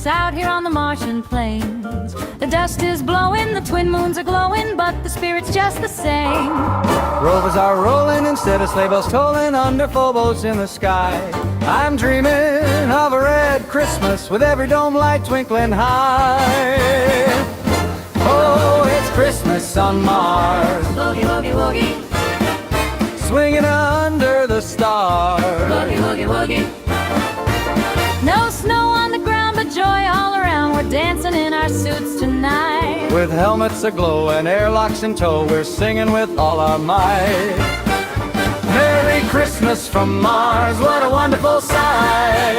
Christmas out here on the Martian plains. The dust is blowing, the twin moons are glowing, but the spirit's just the same. Rovers are rolling instead of sleigh bells tolling under full boats in the sky. I'm dreaming of a red Christmas with every dome light twinkling high. Oh, it's Christmas on Mars. Boogie, boogie, boogie. Swinging under the stars. Boogie, boogie, boogie. No snow on the ground, but joy all around. We're dancing in our suits tonight. With helmets aglow and airlocks in tow, we're singing with all our might. Merry Christmas from Mars, what a wonderful sight.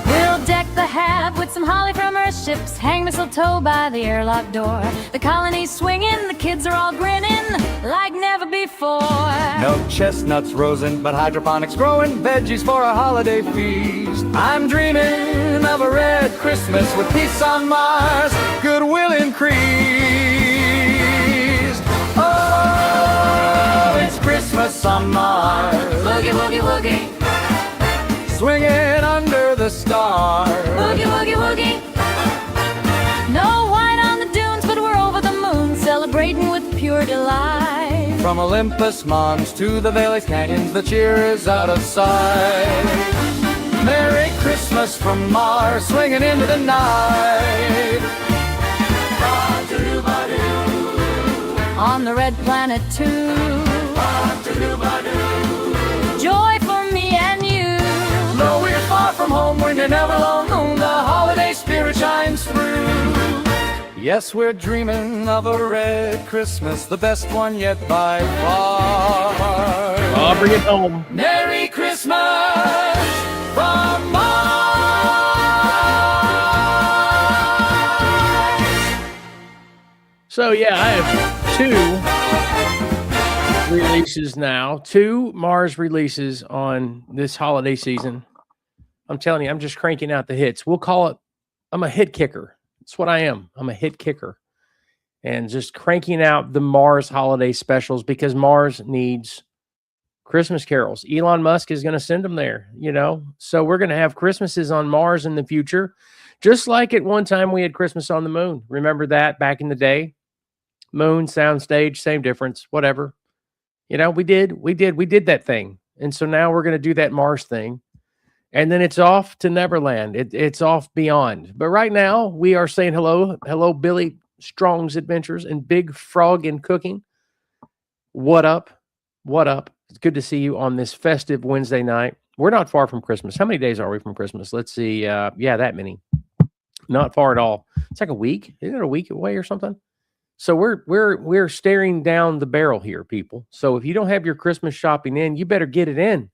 We'll deck the hab with some holly from Earth ships, hang mistletoe by the airlock door. The colony's swinging, the kids are all grinning like never before. No chestnuts rosing, but hydroponics growing, veggies for a holiday feast. I'm dreaming of a red Christmas with peace on Mars, goodwill increased. Oh, it's Christmas on Mars. Boogie, boogie, boogie. Swinging under the stars. Boogie, boogie, boogie. No white on the dunes, but we're over the moon, celebrating with pure delight. From Olympus Mons to the Valleys Canyons, the cheer is out of sight. Merry Christmas from Mars, swinging into the night. On the red planet too. Joy for me and you. Though we're far from home, when you're never alone, the holiday spirit shines through. Yes, we're dreaming of a red Christmas, the best one yet by far. I'll bring it home. Merry Christmas from Mars. So yeah, I have two releases now, two Mars releases on this holiday season. I'm telling you, I'm just cranking out the hits. We'll call it, I'm a hit kicker. That's what I am. I'm a hit kicker. And just cranking out the Mars holiday specials because Mars needs Christmas carols. Elon Musk is going to send them there, you know. So we're going to have Christmases on Mars in the future. Just like at one time we had Christmas on the moon. Remember that back in the day? Moon, soundstage, same difference, whatever. You know, we did that thing. And so now we're going to do that Mars thing. And then it's off to Neverland. It's off beyond. But right now, we are saying hello. Hello, Billy Strong's Adventures and Big Frog in Cooking. What up? What up? It's good to see you on this festive Wednesday night. We're not far from Christmas. How many days are we from Christmas? Let's see. Yeah, that many. Not far at all. It's like a week. Isn't it a week away or something? So we're staring down the barrel here, people. So if you don't have your Christmas shopping in, you better get it in,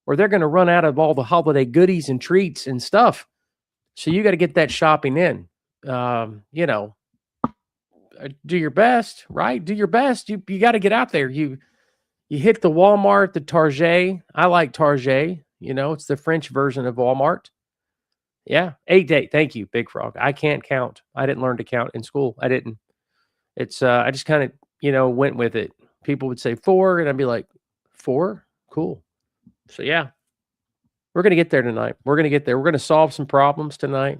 or they're going to run out of all the holiday goodies and treats and stuff. So you got to get that shopping in. You know, do your best, right? Do your best. You got to get out there. You hit the Walmart, the Target. I like Target. You know, it's the French version of Walmart. Yeah, 8 day. Thank you, Big Frog. I can't count. I didn't learn to count in school. I didn't. It's I just kind of, you know, went with it. People would say 4, and I'd be like, 4? Cool. So yeah, we're going to get there tonight. We're going to get there. We're going to solve some problems tonight.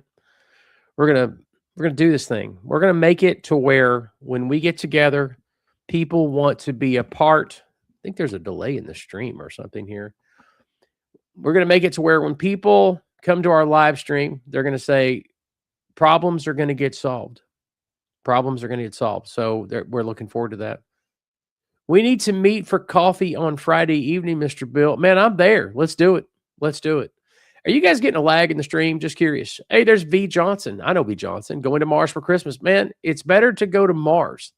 We're going to do this thing. We're going to make it to where when we get together, people want to be a part. I think there's a delay in the stream or something here. We're going to make it to where when people come to our live stream, they're going to say problems are going to get solved. Problems are going to get solved. So we're looking forward to that. We need to meet for coffee on Friday evening, Mr. Bill. Man, I'm there. Let's do it. Let's do it. Are you guys getting a lag in the stream? Just curious. Hey, there's V. Johnson. I know V. Johnson. Going to Mars for Christmas. Man, it's better to go to Mars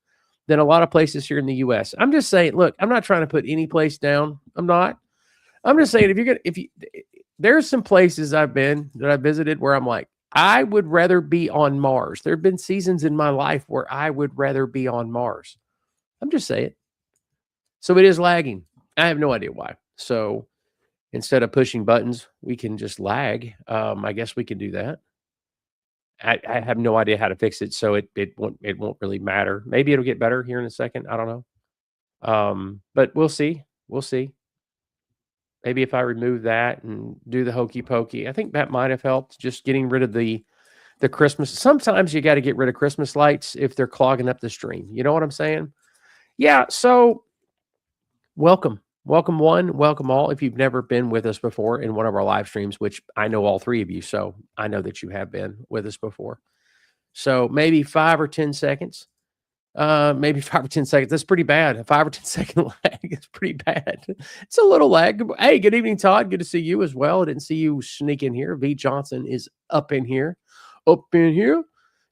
than a lot of places here in the U.S. I'm just saying, look, I'm not trying to put any place down. I'm not. I'm just saying, there's some places I've been that I visited where I'm like, I would rather be on Mars. There have been seasons in my life where I would rather be on Mars. I'm just saying. So it is lagging. I have no idea why. So instead of pushing buttons, we can just lag. I guess we can do that. I have no idea how to fix it, so it won't really matter. Maybe it'll get better here in a second. I don't know. But we'll see. We'll see. Maybe if I remove that and do the hokey pokey, I think that might have helped. Just getting rid of the Christmas. Sometimes you got to get rid of Christmas lights if they're clogging up the stream. You know what I'm saying? Yeah. So welcome. Welcome one, welcome all. If you've never been with us before in one of our live streams, which I know all three of you, so I know that you have been with us before. So maybe 5 or 10 seconds. Maybe 5 or 10 seconds. That's pretty bad. A 5 or 10 second lag is pretty bad. It's a little lag. Hey, good evening, Todd. Good to see you as well. I didn't see you sneak in here. V Johnson is up in here. Up in here.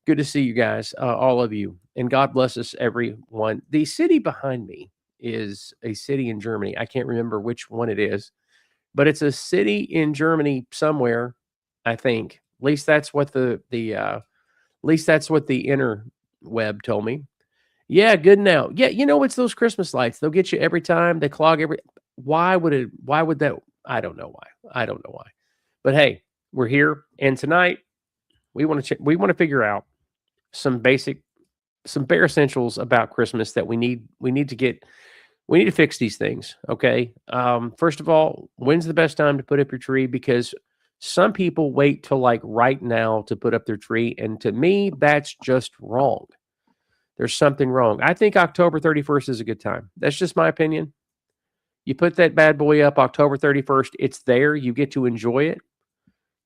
Good to see you guys, all of you. And God bless us, everyone. The city behind me is a city in Germany. I can't remember which one it is, but it's a city in Germany somewhere, I think. At least that's what the interweb told me. Yeah, good now. Yeah, it's those Christmas lights. They'll get you every time. They clog why would that? I don't know why. But hey, we're here, and tonight we want to figure out some bare essentials about Christmas that we need to fix these things. Okay. First of all, when's the best time to put up your tree? Because some people wait till like right now to put up their tree. And to me, that's just wrong. There's something wrong. I think October 31st is a good time. That's just my opinion. You put that bad boy up October 31st. It's there. You get to enjoy it.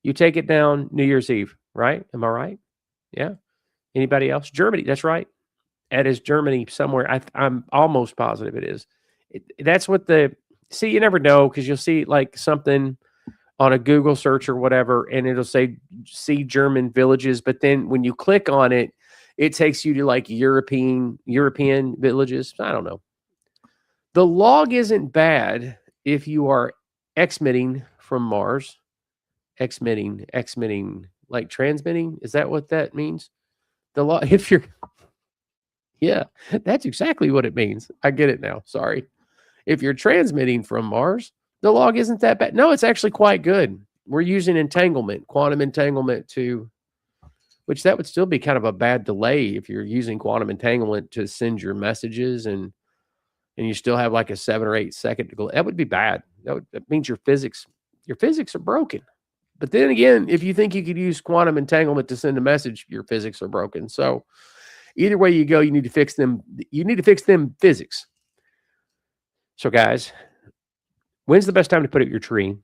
You take it down New Year's Eve, right? Am I right? Yeah. Anybody else? Germany. That's right. That is Germany somewhere. I'm almost positive it is. That's what you never know, because you'll see like something on a Google search or whatever, and it'll say see German villages. But then when you click on it, it takes you to like European villages. I don't know. The log isn't bad if you are exmitting from Mars. Exmitting, like transmitting. Is that what that means? The log, if you're, yeah, that's exactly what it means. I get it now. Sorry. If you're transmitting from Mars, the log isn't that bad. No, it's actually quite good. We're using quantum entanglement which that would still be kind of a bad delay if you're using quantum entanglement to send your messages and you still have like a 7 or 8 second delay. That would be bad. That means your physics are broken. But then again, if you think you could use quantum entanglement to send a message, your physics are broken. So either way you go, you need to fix them. You need to fix them physics. So guys, when's the best time to put up your tree?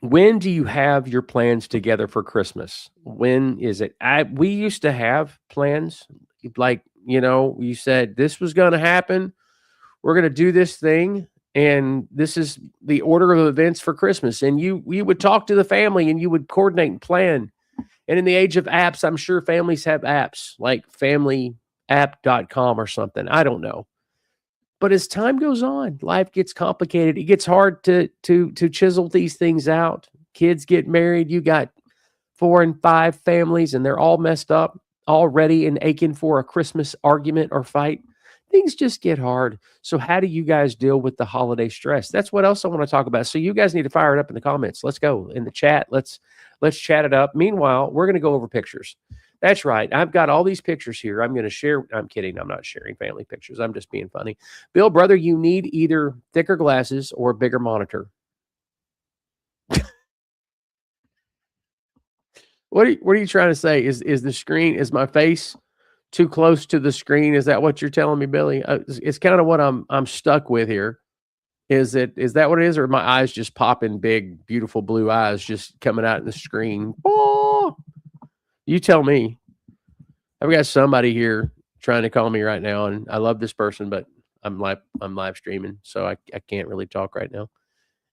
When do you have your plans together for Christmas? When is it? We used to have plans, like, you said this was going to happen. We're going to do this thing, and this is the order of events for Christmas. And we would talk to the family, and you would coordinate and plan. And in the age of apps, I'm sure families have apps like familyapp.com or something. I don't know. But as time goes on, life gets complicated. It gets hard to chisel these things out. Kids get married. You got 4 and 5 families, and they're all messed up, all ready and aching for a Christmas argument or fight. Things just get hard. So how do you guys deal with the holiday stress? That's what else I want to talk about. So you guys need to fire it up in the comments. Let's go in the chat. Let's chat it up. Meanwhile, we're going to go over pictures. That's right. I've got all these pictures here. I'm going to share. I'm kidding. I'm not sharing family pictures. I'm just being funny. Bill, brother, you need either thicker glasses or a bigger monitor. What are you trying to say? Is my face too close to the screen? Is that what you're telling me, Billy? It's kind of what I'm stuck with here. Is that what it is? Or my eyes just popping big, beautiful blue eyes just coming out in the screen? Oh! You tell me. I've got somebody here trying to call me right now, and I love this person, but I'm live streaming, so I can't really talk right now.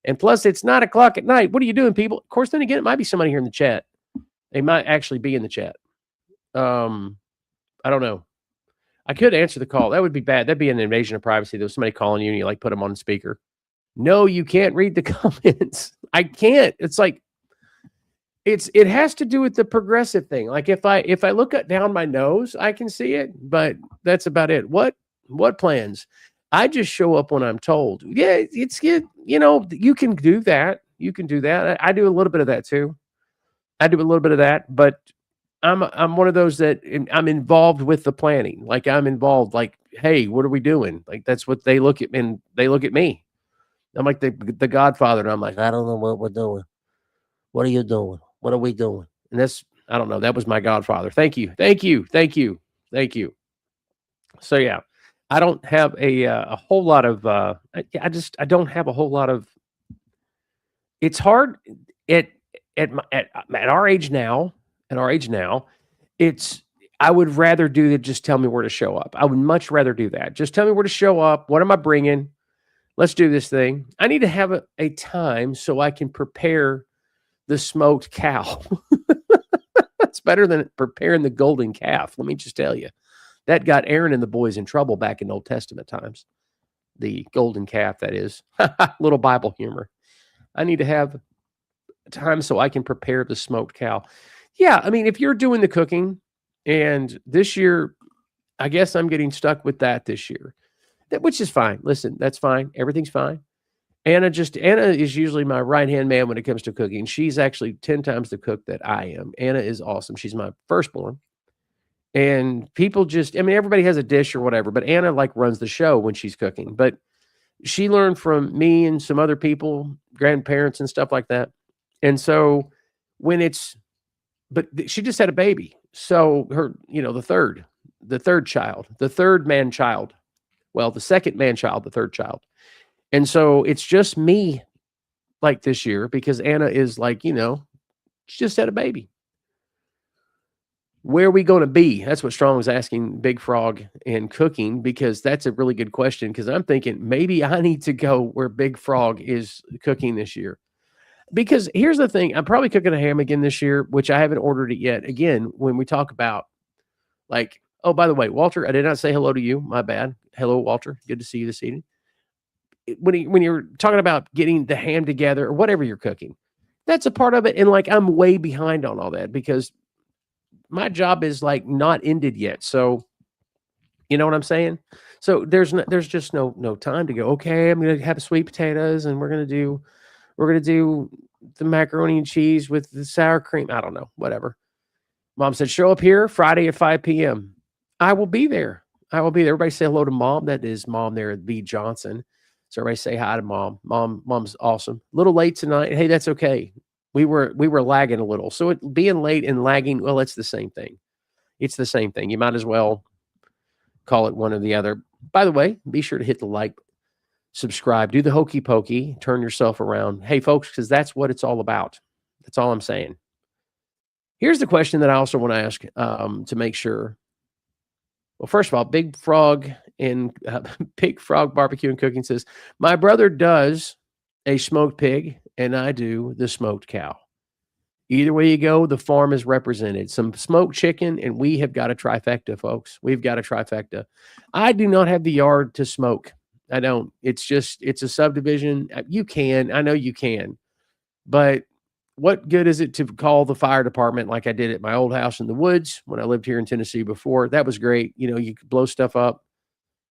And plus, it's 9 o'clock at night. What are you doing, people? Of course, then again, it might be somebody here in the chat. They might actually be in the chat. I don't know. I could answer the call. That would be bad. That'd be an invasion of privacy. There's somebody calling you, and you like put them on speaker. No, you can't read the comments. I can't. It's like. It has to do with the progressive thing. Like if I look down my nose, I can see it, but that's about it. What plans? I just show up when I'm told. Yeah, it's good. You can do that. You can do that. I do a little bit of that too. I do a little bit of that, but I'm one of those that I'm involved with the planning. Like I'm involved. Like, hey, what are we doing? Like that's what they look at, and they look at me. I'm like the Godfather, and I'm like, I don't know what we're doing. What are you doing? What are we doing? And that's, I don't know. That was my Godfather. Thank you, thank you, thank you, thank you. So yeah, I don't have a whole lot of. I don't have a whole lot of. It's hard at our age now. At our age now, it's. I would rather do that. Just tell me where to show up. I would much rather do that. Just tell me where to show up. What am I bringing? Let's do this thing. I need to have a time so I can prepare the smoked cow. That's better than preparing the golden calf. Let me just tell you. That got Aaron and the boys in trouble back in Old Testament times. The golden calf, that is. Little Bible humor. I need to have time so I can prepare the smoked cow. Yeah, I mean, if you're doing the cooking, and this year, I guess I'm getting stuck with that this year, which is fine. Listen, that's fine. Everything's fine. Anna is usually my right-hand man when it comes to cooking. She's actually 10 times the cook that I am. Anna is awesome. She's my firstborn. And people just, I mean, everybody has a dish or whatever, but Anna like runs the show when she's cooking. But she learned from me and some other people, grandparents and stuff like that. And so but she just had a baby. So her, the third child, the third man child, well, the second man child, the third child. And so it's just me like this year because Anna is like, she just had a baby. Where are we going to be? That's what Strong was asking Big Frog in cooking, because that's a really good question. Because I'm thinking maybe I need to go where Big Frog is cooking this year. Because here's the thing, I'm probably cooking a ham again this year, which I haven't ordered it yet. Again, when we talk about like, oh, by the way, Walter, I did not say hello to you. My bad. Hello, Walter. Good to see you this evening. When you're talking about getting the ham together or whatever you're cooking, that's a part of it. And like, I'm way behind on all that because my job is like not ended yet. So, you know what I'm saying? So there's just no time to go, okay, I'm going to have sweet potatoes and we're going to do the macaroni and cheese with the sour cream. I don't know, whatever. Mom said, show up here Friday at 5 p.m. I will be there. Everybody say hello to Mom. That is Mom there at B. Johnson. So everybody say hi to Mom. Mom's awesome. A little late tonight. Hey, that's okay. We were lagging a little. So being late and lagging, well, it's the same thing. It's the same thing. You might as well call it one or the other. By the way, be sure to hit the like, subscribe, do the hokey pokey, turn yourself around. Hey, folks, because that's what it's all about. That's all I'm saying. Here's the question that I also want to ask to make sure. Well, first of all, Big Frog and Big Frog Barbecue and Cooking says, my brother does a smoked pig and I do the smoked cow. Either way you go, the farm is represented. Some smoked chicken, and we have got a trifecta, folks. We've got a trifecta. I do not have the yard to smoke. I don't. It's a subdivision. You can. I know you can. But what good is it to call the fire department like I did at my old house in the woods when I lived here in Tennessee before? That was great. You could blow stuff up.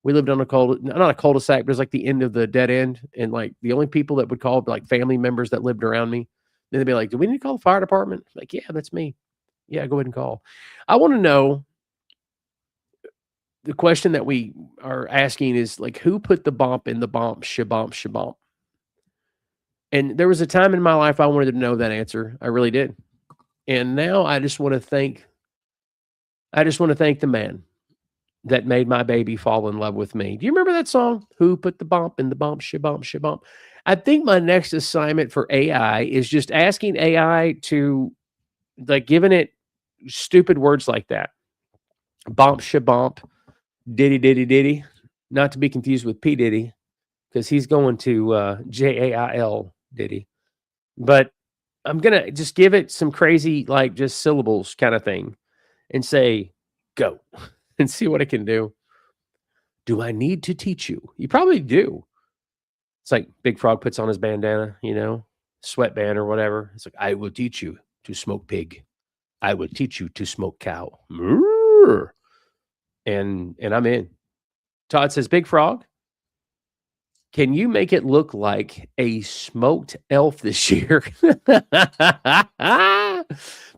We lived on not a cul-de-sac, but it was like the end of the dead end. And like the only people that would call like family members that lived around me. Then they'd be like, do we need to call the fire department? Like, yeah, that's me. Yeah, go ahead and call. I want to know, the question that we are asking is like, who put the bump in the bump, shabump, shabump? And there was a time in my life I wanted to know that answer. I really did. And now I just want to thank the man that made my baby fall in love with me. Do you remember that song? Who put the bump in the bump, shabump, shabump? I think my next assignment for AI is just asking AI to, like, giving it stupid words like that. Bump, shabump, diddy, diddy, diddy. Not to be confused with P. Diddy, because he's going to Jail Diddy. But I'm going to just give it some crazy, like, just syllables kind of thing and say, go, and see what it can do. Do I need to teach you? You probably do. It's like Big Frog puts on his bandana, sweatband or whatever. It's like, I will teach you to smoke pig. I will teach you to smoke cow. And I'm in. Todd says, Big Frog, can you make it look like a smoked elf this year?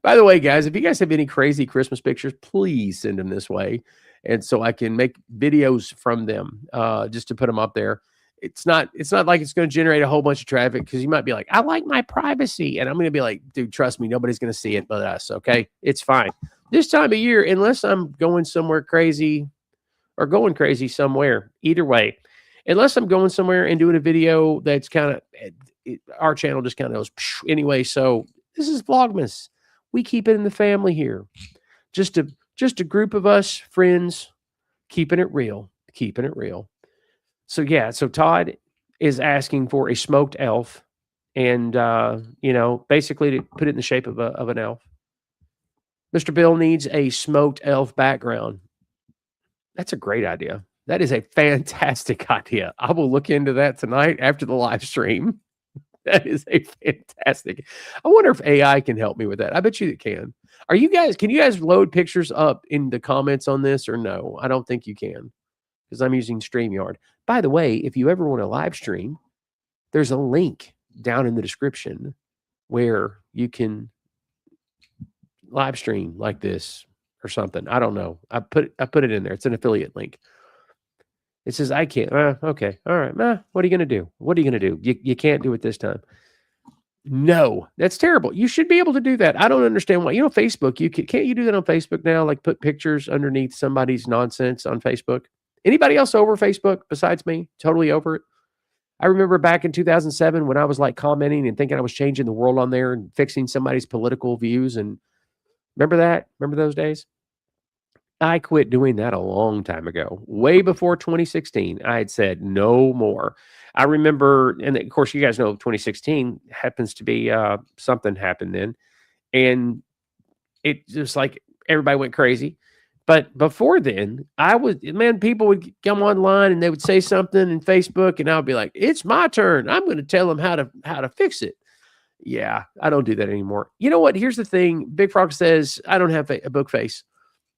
By the way, guys, if you guys have any crazy Christmas pictures, please send them this way. And so I can make videos from them just to put them up there. it's not like it's going to generate a whole bunch of traffic, because you might be like, I like my privacy. And I'm going to be like, dude, trust me, nobody's going to see it but us. Okay. It's fine. This time of year, unless I'm going somewhere crazy or going crazy somewhere, either way, unless I'm going somewhere and doing a video that's kind of, our channel just kind of goes anyway. So this is Vlogmas. We keep it in the family here. Just a group of us friends keeping it real. So yeah, so Todd is asking for a smoked elf, and basically to put it in the shape of an elf. Mr. Bill needs a smoked elf background. That's a great idea. That is a fantastic idea. I will look into that tonight after the live stream. That is a fantastic. I wonder if AI can help me with that. I bet you it can. Can you guys load pictures up in the comments on this, or no? I don't think you can, because I'm using StreamYard. By the way, if you ever want to live stream, there's a link down in the description where you can live stream like this or something. I don't know. I put it in there. It's an affiliate link. It says, I can't. Okay. All right. What are you going to do? What are you going to do? You can't do it this time. No, that's terrible. You should be able to do that. I don't understand why. Facebook, can't you do that on Facebook now? Like put pictures underneath somebody's nonsense on Facebook. Anybody else over Facebook besides me? Totally over it. I remember back in 2007 when I was like commenting and thinking I was changing the world on there and fixing somebody's political views. And remember that? Remember those days? I quit doing that a long time ago, way before 2016. I had said no more. I remember, and of course, you guys know 2016 happens to be something happened then. And it just like everybody went crazy. But before then, people would come online and they would say something in Facebook, and I would be like, it's my turn. I'm going to tell them how to fix it. Yeah, I don't do that anymore. You know what? Here's the thing. Big Frog says, I don't have a book face.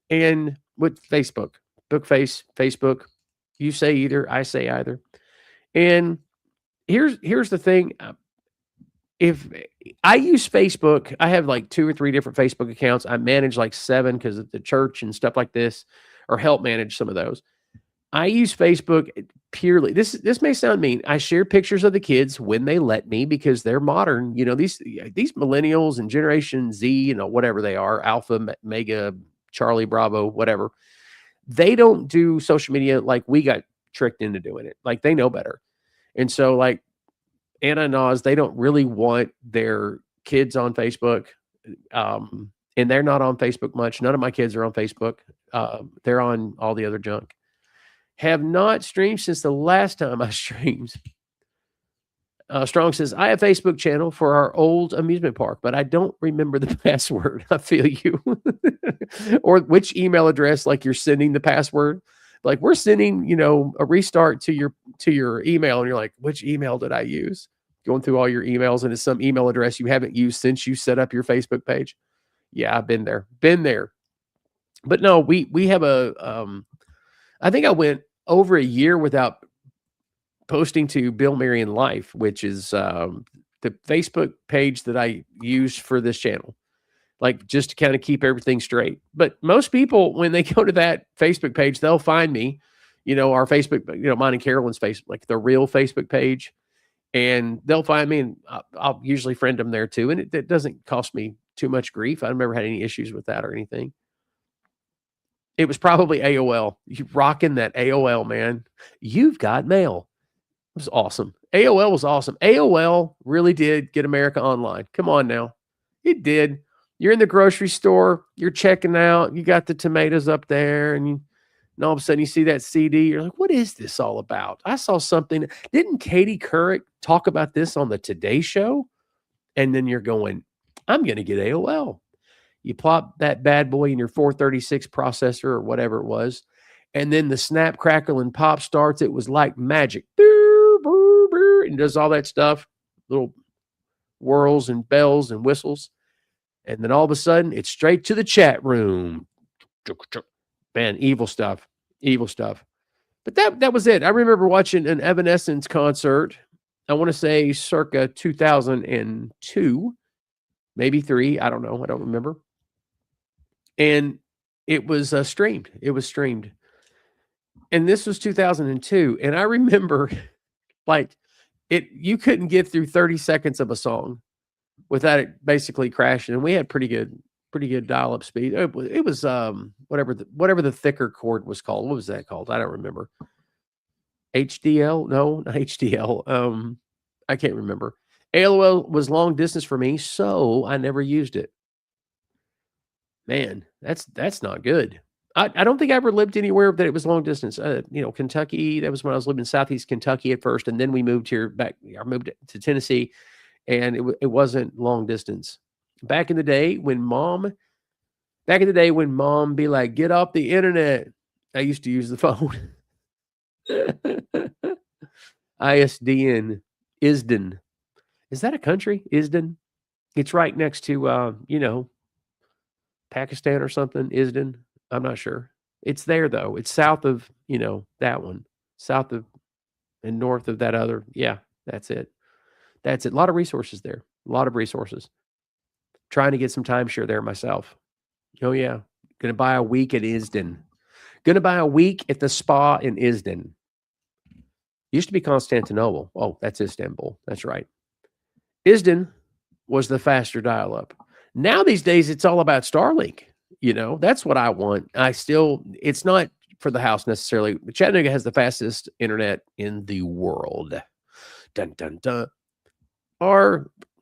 And with Facebook, book face, Facebook, you say either, I say either. And here's the thing. If I use Facebook, I have like 2 or 3 different Facebook accounts. I manage like 7 because of the church and stuff like this, or help manage some of those. I use Facebook purely. This may sound mean. I share pictures of the kids when they let me, because they're modern. These millennials and Generation Z, whatever they are, Alpha, Mega, Charlie, Bravo, whatever. They don't do social media like we got tricked into doing it. Like they know better. And so like Anna and Oz, they don't really want their kids on Facebook. And they're not on Facebook much. None of my kids are on Facebook. They're on all the other junk. Have not streamed since the last time I streamed. Strong says, I have a Facebook channel for our old amusement park, but I don't remember the password. I feel you. Or which email address, like you're sending the password. Like we're sending, a restart to your email, and you're like, which email did I use? Going through all your emails, and it's some email address you haven't used since you set up your Facebook page. Yeah, I've been there. But no, we have I think I went over a year without posting to Bill, Marion Life, which is the Facebook page that I use for this channel, like just to kind of keep everything straight. But most people, when they go to that Facebook page, they'll find me, our Facebook, mine and Carolyn's Facebook, like the real Facebook page, and they'll find me, and I'll usually friend them there too. And it doesn't cost me too much grief. I've never had any issues with that or anything. It was probably AOL. You rocking that AOL, man. You've got mail. It was awesome. AOL was awesome. AOL really did get America online. Come on now. It did. You're in the grocery store. You're checking out. You got the tomatoes up there. And all of a sudden you see that CD. You're like, what is this all about? I saw something. Didn't Katie Couric talk about this on the Today Show? And then you're going, I'm going to get AOL. You plop that bad boy in your 436 processor or whatever it was. And then the snap, crackle, and pop starts. It was like magic. And does all that stuff, little whirls and bells and whistles. And then all of a sudden, it's straight to the chat room. Man, evil stuff. But that was it. I remember watching an Evanescence concert, I want to say circa 2002, maybe 3. I don't know. I don't remember. And it was streamed. And this was 2002. And I remember Like you couldn't get through 30 seconds of a song without it basically crashing. And we had pretty good dial-up speed. It was whatever the thicker cord was called. What was that called? I don't remember. HDL? No, not HDL. I can't remember. AOL was long distance for me, so I never used it. Man, that's not good. I don't think I ever lived anywhere that it was long distance. Kentucky, that was when I was living in Southeast Kentucky at first, and then we moved here back. I moved to Tennessee, and it wasn't long distance. Back in the day when mom be like, get off the internet, I used to use the phone. ISDN, ISDN. Is that a country? ISDN? It's right next to, Pakistan or something. ISDN. I'm not sure. It's there though. It's south of, that one. South of and north of that other. Yeah, that's it. That's it. A lot of resources there. A lot of resources. Trying to get some timeshare there myself. Oh yeah. Gonna buy a week at ISDN. Gonna buy a week at the spa in ISDN. Used to be Constantinople. Oh, that's Istanbul. That's right. ISDN was the faster dial-up. Now these days, it's all about Starlink. That's what I want. It's not for the house necessarily. But Chattanooga has the fastest internet in the world. Dun, dun, dun.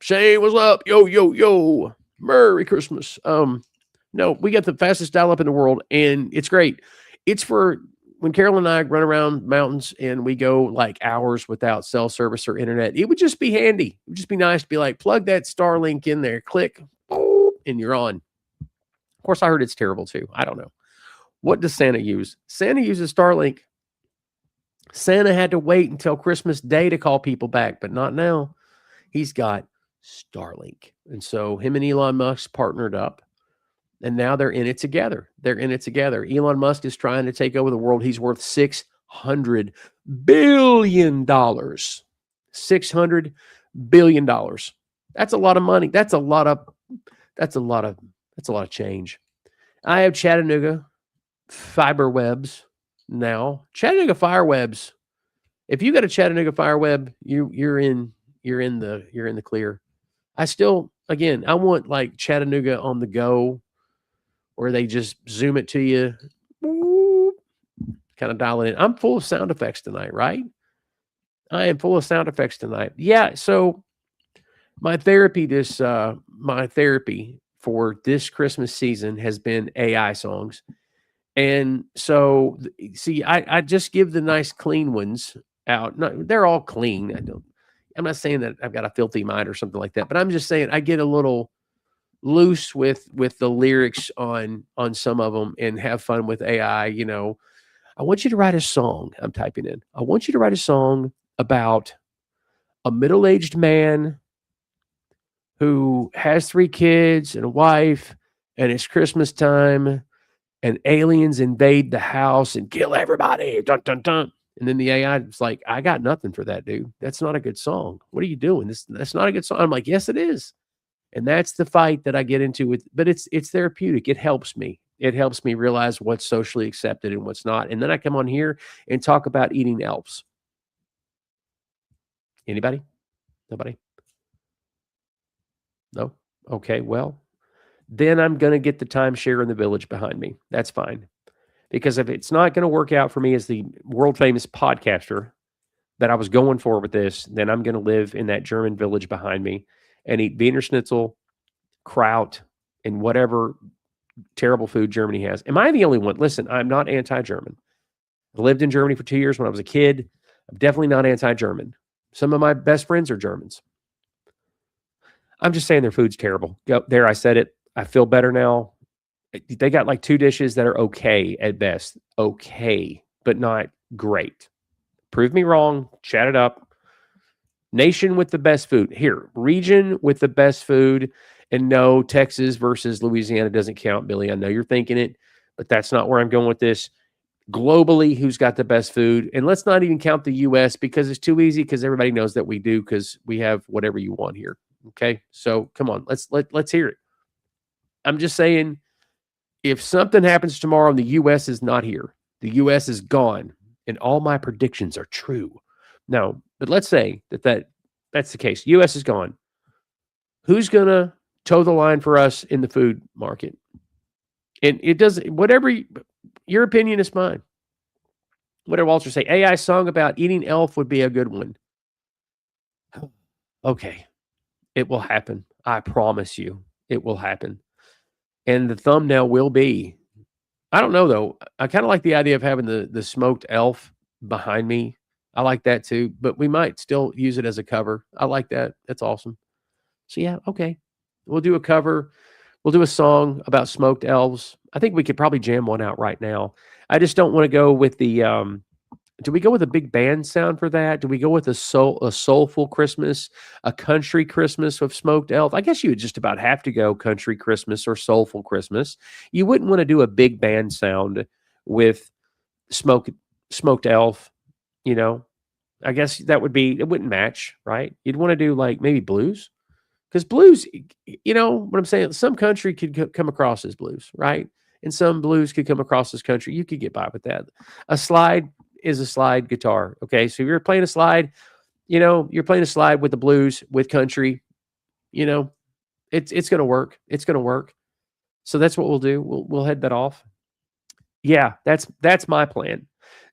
Shane, what's up? Yo, yo, yo. Merry Christmas. No, we got the fastest dial-up in the world, and it's great. It's for when Carol and I run around mountains and we go like hours without cell service or internet. It would just be handy. It would just be nice to be like, plug that Starlink in there, click, boom, and you're on. Of course, I heard it's terrible too. I don't know. What does Santa use? Santa uses Starlink. Santa had to wait until Christmas Day to call people back, but not now. He's got Starlink. And so him and Elon Musk partnered up. And now they're in it together. Elon Musk is trying to take over the world. He's worth $600 billion. $600 billion. That's a lot of money. That's a lot of change. I have Chattanooga fiber webs now. Chattanooga fire webs. If you got a Chattanooga fire web, you're in the clear. I want like Chattanooga on the go, where they just zoom it to you, kind of dial it in. I'm full of sound effects tonight, right? I am full of sound effects tonight. Yeah, so my therapy for this Christmas season has been AI songs. And so, see, I just give the nice clean ones out. They're all clean. I'm not saying that I've got a filthy mind or something like that, but I'm just saying I get a little loose with the lyrics on some of them and have fun with AI. I want you to write a song. I'm typing in. I want you to write a song about a middle-aged man who has 3 kids and a wife, and it's Christmas time, and aliens invade the house and kill everybody. Dun, dun, dun. And then the AI is like, I got nothing for that, dude. That's not a good song. What are you doing? That's not a good song. I'm like, yes, it is. And that's the fight that I get into but it's therapeutic. It helps me. It helps me realize what's socially accepted and what's not. And then I come on here and talk about eating elves. Anybody? Nobody? No? Okay, well, then I'm going to get the timeshare in the village behind me. That's fine. Because if it's not going to work out for me as the world famous podcaster that I was going for with this, then I'm going to live in that German village behind me and eat Wiener Schnitzel, kraut, and whatever terrible food Germany has. Am I the only one? Listen, I'm not anti-German. I lived in Germany for 2 years when I was a kid. I'm definitely not anti-German. Some of my best friends are Germans. I'm just saying their food's terrible. There, I said it. I feel better now. They got like 2 dishes that are okay at best. Okay, but not great. Prove me wrong. Chat it up. Nation with the best food. Here, region with the best food. And no, Texas versus Louisiana doesn't count, Billy. I know you're thinking it, but that's not where I'm going with this. Globally, who's got the best food? And let's not even count the U.S. because it's too easy, because everybody knows that we do, because we have whatever you want here. Okay, so come on, let's hear it. I'm just saying, if something happens tomorrow and the U.S. is not here, the U.S. is gone, and all my predictions are true, No, but let's say that's the case. U.S. is gone. Who's gonna toe the line for us in the food market? And it doesn't. Whatever your opinion is mine. What did Walter say? AI song about eating elf would be a good one. Okay, it will happen. I promise you, it will happen. And the thumbnail will be. I don't know though. I kind of like the idea of having the smoked elf behind me. I like that too, but we might still use it as a cover. I like that. That's awesome. So yeah, okay. We'll do a cover. We'll do a song about smoked elves. I think we could probably jam one out right now. I just don't want to go with the do we go with a big band sound for that? Do we go with a soulful Christmas, a country Christmas with smoked elf? I guess you would just about have to go country Christmas or soulful Christmas. You wouldn't want to do a big band sound with smoked elf, you know. I guess that would be, it wouldn't match, right? You'd want to do like maybe blues. Because blues, you know what I'm saying? Some country could come across as blues, right? And some blues could come across as country. You could get by with that. A slide is a slide guitar. Okay. So if you're playing a slide, you know, you're playing a slide with the blues, with country, you know, it's going to work. It's going to work. So that's what we'll do. We'll head that off. Yeah, that's my plan.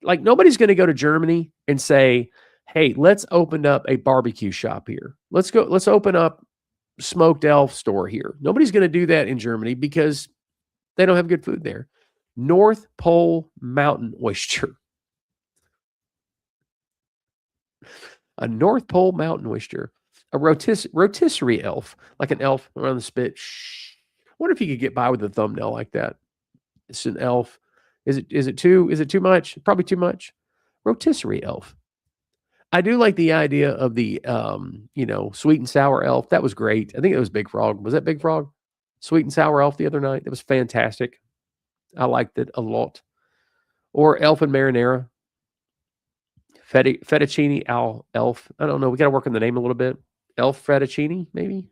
Like nobody's going to go to Germany and say, "Hey, let's open up a barbecue shop here. Let's open up smoked elf store here." Nobody's going to do that in Germany because they don't have good food there. North Pole mountain oyster. A North Pole mountain oyster. A rotisserie elf, like an elf around the spit. Shh. I wonder if you could get by with a thumbnail like that. It's an elf. Is it too much? Probably too much. Rotisserie elf. I do like the idea of the sweet and sour elf. That was great. I think it was Big Frog. Was that Big Frog? Sweet and sour elf the other night. That was fantastic. I liked it a lot. Or elf and marinara. Fettuccine elf. I don't know. We got to work on the name a little bit. Elf fettuccine, maybe?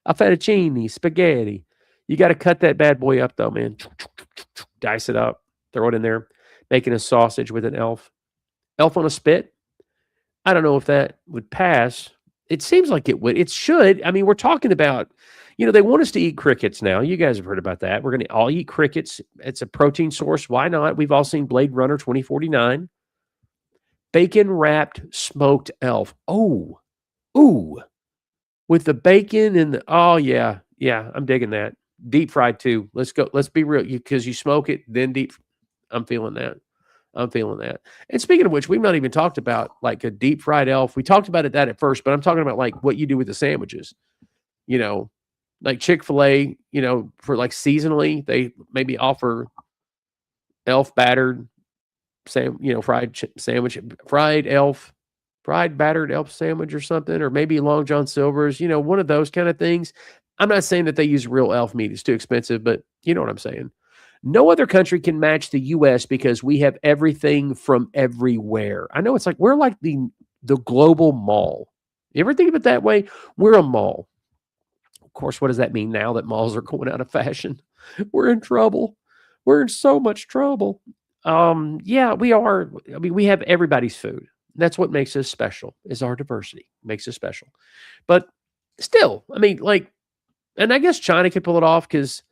A fettuccine, spaghetti. You got to cut that bad boy up, though, man. Dice it up. Throw it in there. Making a sausage with an elf. Elf on a spit. I don't know if that would pass. It seems like it would. It should. I mean, we're talking about, they want us to eat crickets now. You guys have heard about that. We're going to all eat crickets. It's a protein source. Why not? We've all seen Blade Runner 2049. Bacon wrapped smoked elf. Oh, ooh. With the bacon and yeah, I'm digging that. Deep fried too. Let's go. Let's be real. Because you smoke it, then deep. I'm feeling that. And speaking of which, we've not even talked about like a deep fried elf. We talked about that at first, but I'm talking about like what you do with the sandwiches. Like Chick-fil-A, for like seasonally, they maybe offer elf battered fried sandwich, fried battered elf sandwich or something, or maybe Long John Silver's, one of those kind of things. I'm not saying that they use real elf meat. It's too expensive, but you know what I'm saying. No other country can match the U.S. because we have everything from everywhere. I know it's like we're like the global mall. You ever think of it that way? We're a mall. Of course, what does that mean now that malls are going out of fashion? We're in trouble. We're in so much trouble. Yeah, we are. I mean, we have everybody's food. That's what makes us special, is our diversity. Makes us special. But still, I mean, like, and I guess China could pull it off because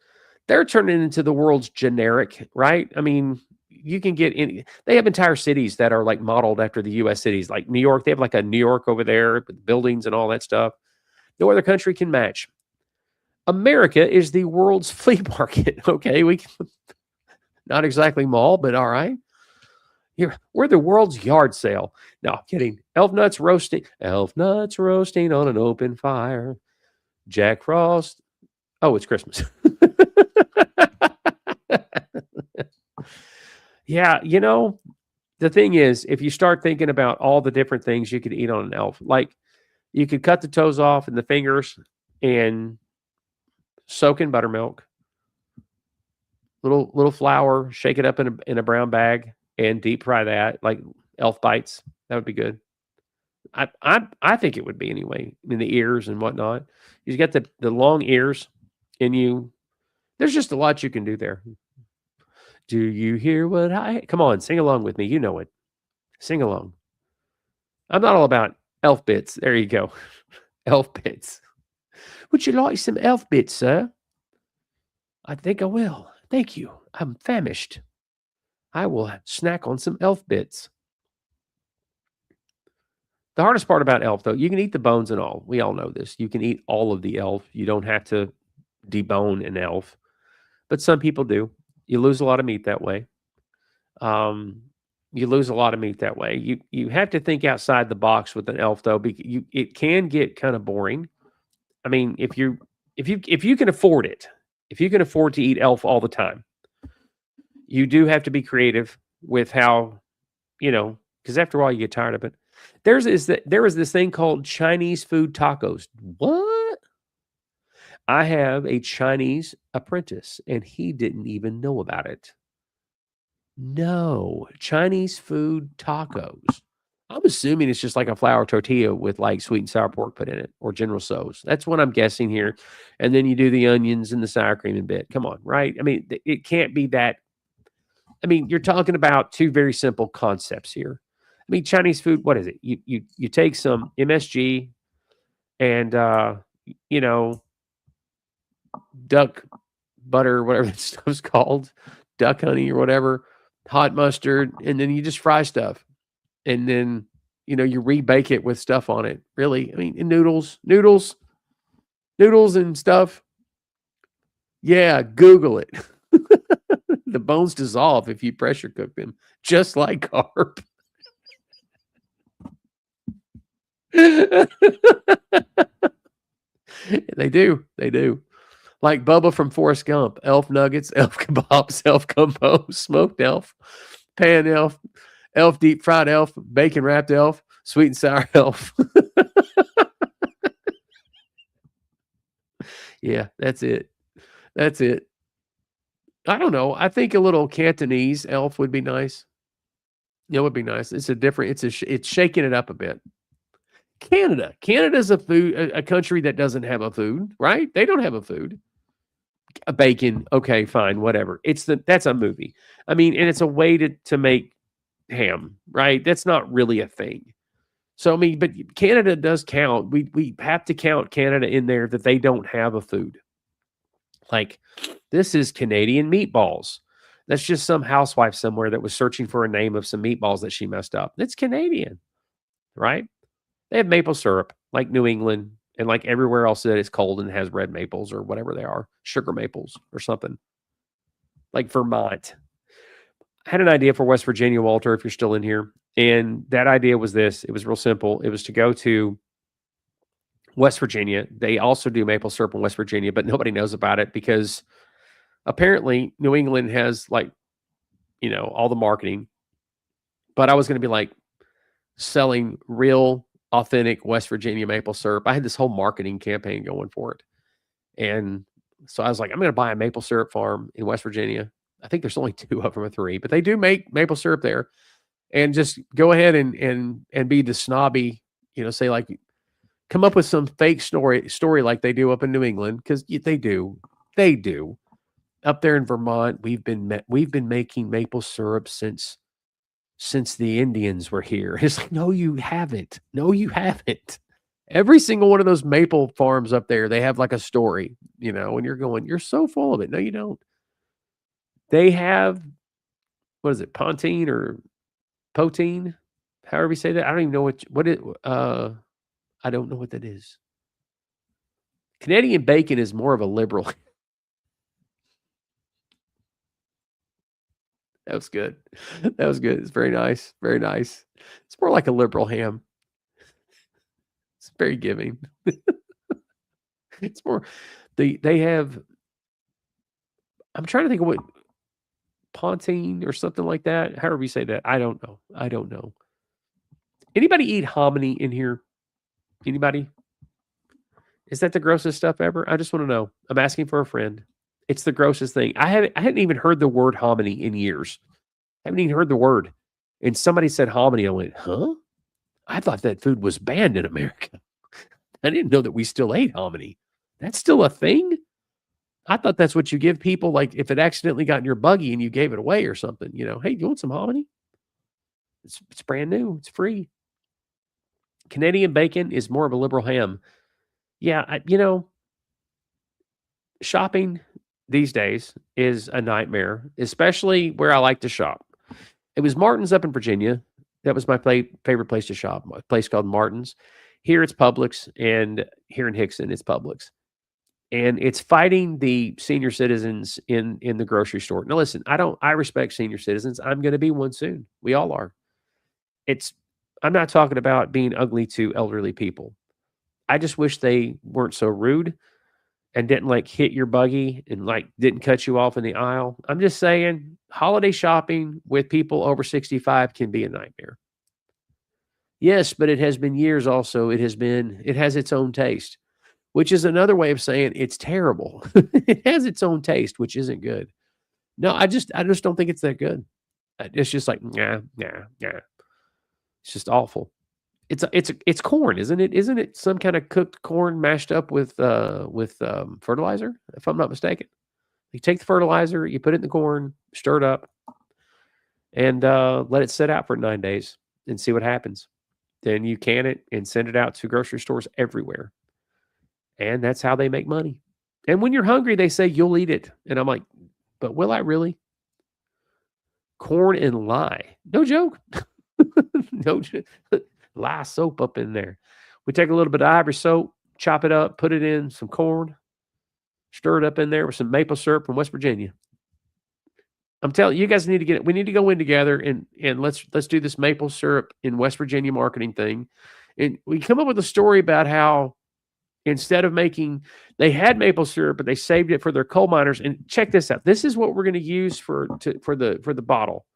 they're turning into the world's generic, right? I mean, you can get in. They have entire cities that are like modeled after the U.S. cities, like New York. They have like a New York over there with buildings and all that stuff. No other country can match. America is the world's flea market. Okay, we can, not exactly mall, but all right. We're the world's yard sale. No, kidding. Elf nuts roasting on an open fire. Jack Frost. Oh, it's Christmas. Yeah, the thing is, if you start thinking about all the different things you could eat on an elf, like you could cut the toes off and the fingers and soak in buttermilk, little flour, shake it up in a brown bag and deep fry that like elf bites. That would be good. I think it would be anyway, in the ears and whatnot. You got the long ears and there's just a lot you can do there. Do you hear what come on, sing along with me. You know it. Sing along. I'm not all about elf bits. There you go. Elf bits. Would you like some elf bits, sir? I think I will. Thank you. I'm famished. I will snack on some elf bits. The hardest part about elf, though, you can eat the bones and all. We all know this. You can eat all of the elf. You don't have to debone an elf, but some people do. You lose a lot of meat that way. You lose a lot of meat that way. You have to think outside the box with an elf, though, because it can get kind of boring. I mean, if you can afford it, if you can afford to eat elf all the time, you do have to be creative with how, because after a while you get tired of it. There is this thing called Chinese food tacos. What? I have a Chinese apprentice, and he didn't even know about it. No, Chinese food tacos. I'm assuming it's just like a flour tortilla with like sweet and sour pork put in it, or General Tso's. That's what I'm guessing here. And then you do the onions and the sour cream and bit. Come on, right? I mean, it can't be that. I mean, you're talking about two very simple concepts here. I mean, Chinese food, what is it? You take some MSG and duck butter, whatever that stuff's called, duck honey or whatever, hot mustard, and then you just fry stuff. And then, you rebake it with stuff on it. Really? I mean, and noodles and stuff. Yeah, Google it. The bones dissolve if you pressure cook them, just like carp. They do. Like Bubba from Forrest Gump. Elf nuggets, elf kebabs, elf gumbo, smoked elf, pan elf, elf deep fried elf, bacon wrapped elf, sweet and sour elf. Yeah, that's it. I don't know. I think a little Cantonese elf would be nice. It would be nice. It's shaking it up a bit. Canada's a country that doesn't have a food, right? They don't have a food. A bacon, okay, fine, whatever. That's a movie. I mean, and it's a way to make ham, right? That's not really a thing. So I mean, but Canada does count. We have to count Canada in there that they don't have a food. Like, this is Canadian meatballs. That's just some housewife somewhere that was searching for a name of some meatballs that she messed up. It's Canadian, right? They have maple syrup, like New England, and like everywhere else that is cold and has red maples or whatever they are, sugar maples or something. Like Vermont. I had an idea for West Virginia, Walter, if you're still in here. And that idea was this. It was real simple. It was to go to West Virginia. They also do maple syrup in West Virginia, but nobody knows about it because apparently New England has all the marketing. But I was going to be like selling real authentic West Virginia maple syrup. I had this whole marketing campaign going for it. And so I was like, I'm going to buy a maple syrup farm in West Virginia. I think there's only 2 of them or 3, but they do make maple syrup there. And just go ahead and be the snobby, say like, come up with some fake story like they do up in New England, because they do. Up there in Vermont, we've been making maple syrup since the Indians were here. It's like, no, you haven't. Every single one of those maple farms up there, they have like a story, and you're going, you're so full of it. No, you don't. They have, what is it, Pontine or Potine? However you say that. I don't even know I don't know what that is. Canadian bacon is more of a liberal. That was good. It's very nice. It's more like a liberal ham. It's very giving. It's more, they have, I'm trying to think of what, Pontine or something like that. However you say that. I don't know. Anybody eat hominy in here? Anybody? Is that the grossest stuff ever? I just want to know. I'm asking for a friend. It's the grossest thing. I hadn't even heard the word hominy in years. I haven't even heard the word. And somebody said hominy. I went, huh? I thought that food was banned in America. I didn't know that we still ate hominy. That's still a thing? I thought that's what you give people, like if it accidentally got in your buggy and you gave it away or something. Hey, you want some hominy? It's brand new. It's free. Canadian bacon is more of a liberal ham. Yeah, shopping these days is a nightmare, especially where I like to shop. It was Martin's up in Virginia. That was my favorite place to shop, a place called Martin's. Here it's Publix, and here in Hickson it's Publix. And it's fighting the senior citizens in the grocery store. Now listen, I respect senior citizens. I'm going to be one soon. We all are. I'm not talking about being ugly to elderly people. I just wish they weren't so rude and didn't like hit your buggy and like didn't cut you off in the aisle. I'm just saying holiday shopping with people over 65 can be a nightmare. Yes, but it has been years also. It has its own taste, which is another way of saying it's terrible. It has its own taste, which isn't good. No, I just don't think it's that good. It's just like, nah. It's just awful. It's corn, isn't it? Isn't it some kind of cooked corn mashed up with fertilizer, if I'm not mistaken? You take the fertilizer, you put it in the corn, stir it up, and let it sit out for 9 days and see what happens. Then you can it and send it out to grocery stores everywhere. And that's how they make money. And when you're hungry, they say you'll eat it. And I'm like, but will I really? Corn and lye. No joke. No joke. Lye soap up in there. We take a little bit of ivory soap, chop it up, put it in some corn, stir it up in there with some maple syrup from West Virginia. I'm telling you, guys need to get it. We need to go in together and let's do this maple syrup in West Virginia marketing thing. And we come up with a story about how instead of they had maple syrup, but they saved it for their coal miners. And check this out. This is what we're going to use for the bottle.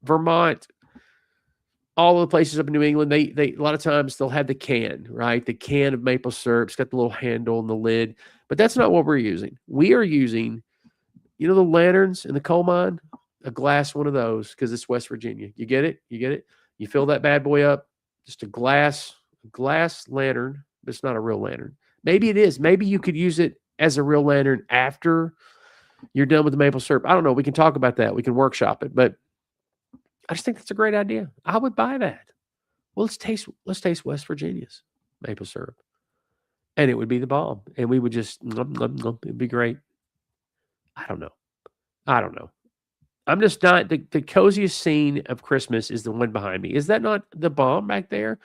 Vermont, all the places up in New England, they a lot of times they'll have the can, right? The can of maple syrup. It's got the little handle and the lid. But that's not what we're using. We are using, the lanterns in the coal mine, a glass one of those, because it's West Virginia. You get it? You fill that bad boy up, just a glass lantern, but it's not a real lantern. Maybe it is. Maybe you could use it as a real lantern after you're done with the maple syrup. I don't know. We can talk about that. We can workshop it, but I just think that's a great idea. I would buy that. Well, let's taste West Virginia's maple syrup. And it would be the bomb. And we would just, it'd be great. I don't know. I'm just not, the coziest scene of Christmas is the one behind me. Is that not the bomb back there?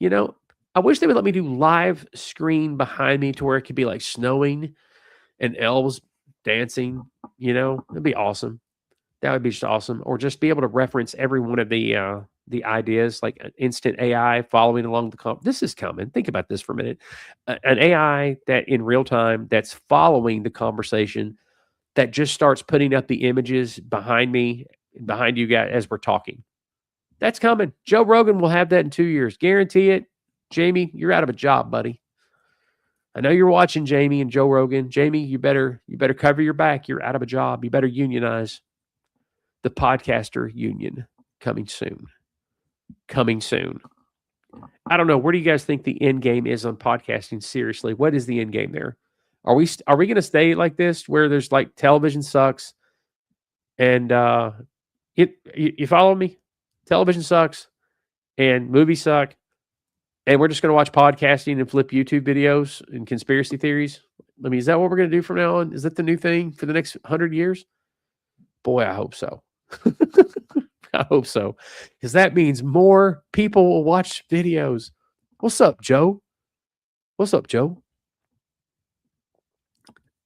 I wish they would let me do live screen behind me to where it could be like snowing and elves dancing, it'd be awesome. That would be just awesome. Or just be able to reference every one of the ideas, like an instant AI following along this is coming. Think about this for a minute. An AI that in real time, that's following the conversation, that just starts putting up the images behind me, behind you guys as we're talking. That's coming. Joe Rogan will have that in 2 years. Guarantee it. Jamie, you're out of a job, buddy. I know you're watching, Jamie and Joe Rogan. Jamie, you better cover your back. You're out of a job. You better unionize. The podcaster union coming soon. I don't know. Where do you guys think the end game is on podcasting? Seriously, what is the end game there? Are we going to stay like this, where there's like television sucks, and you follow me? Television sucks, and movies suck, and we're just going to watch podcasting and flip YouTube videos and conspiracy theories? I mean, is that what we're going to do from now on? Is that the new thing for the next 100 years? Boy, I hope so. I hope so, because that means more people will watch videos. What's up, Joe?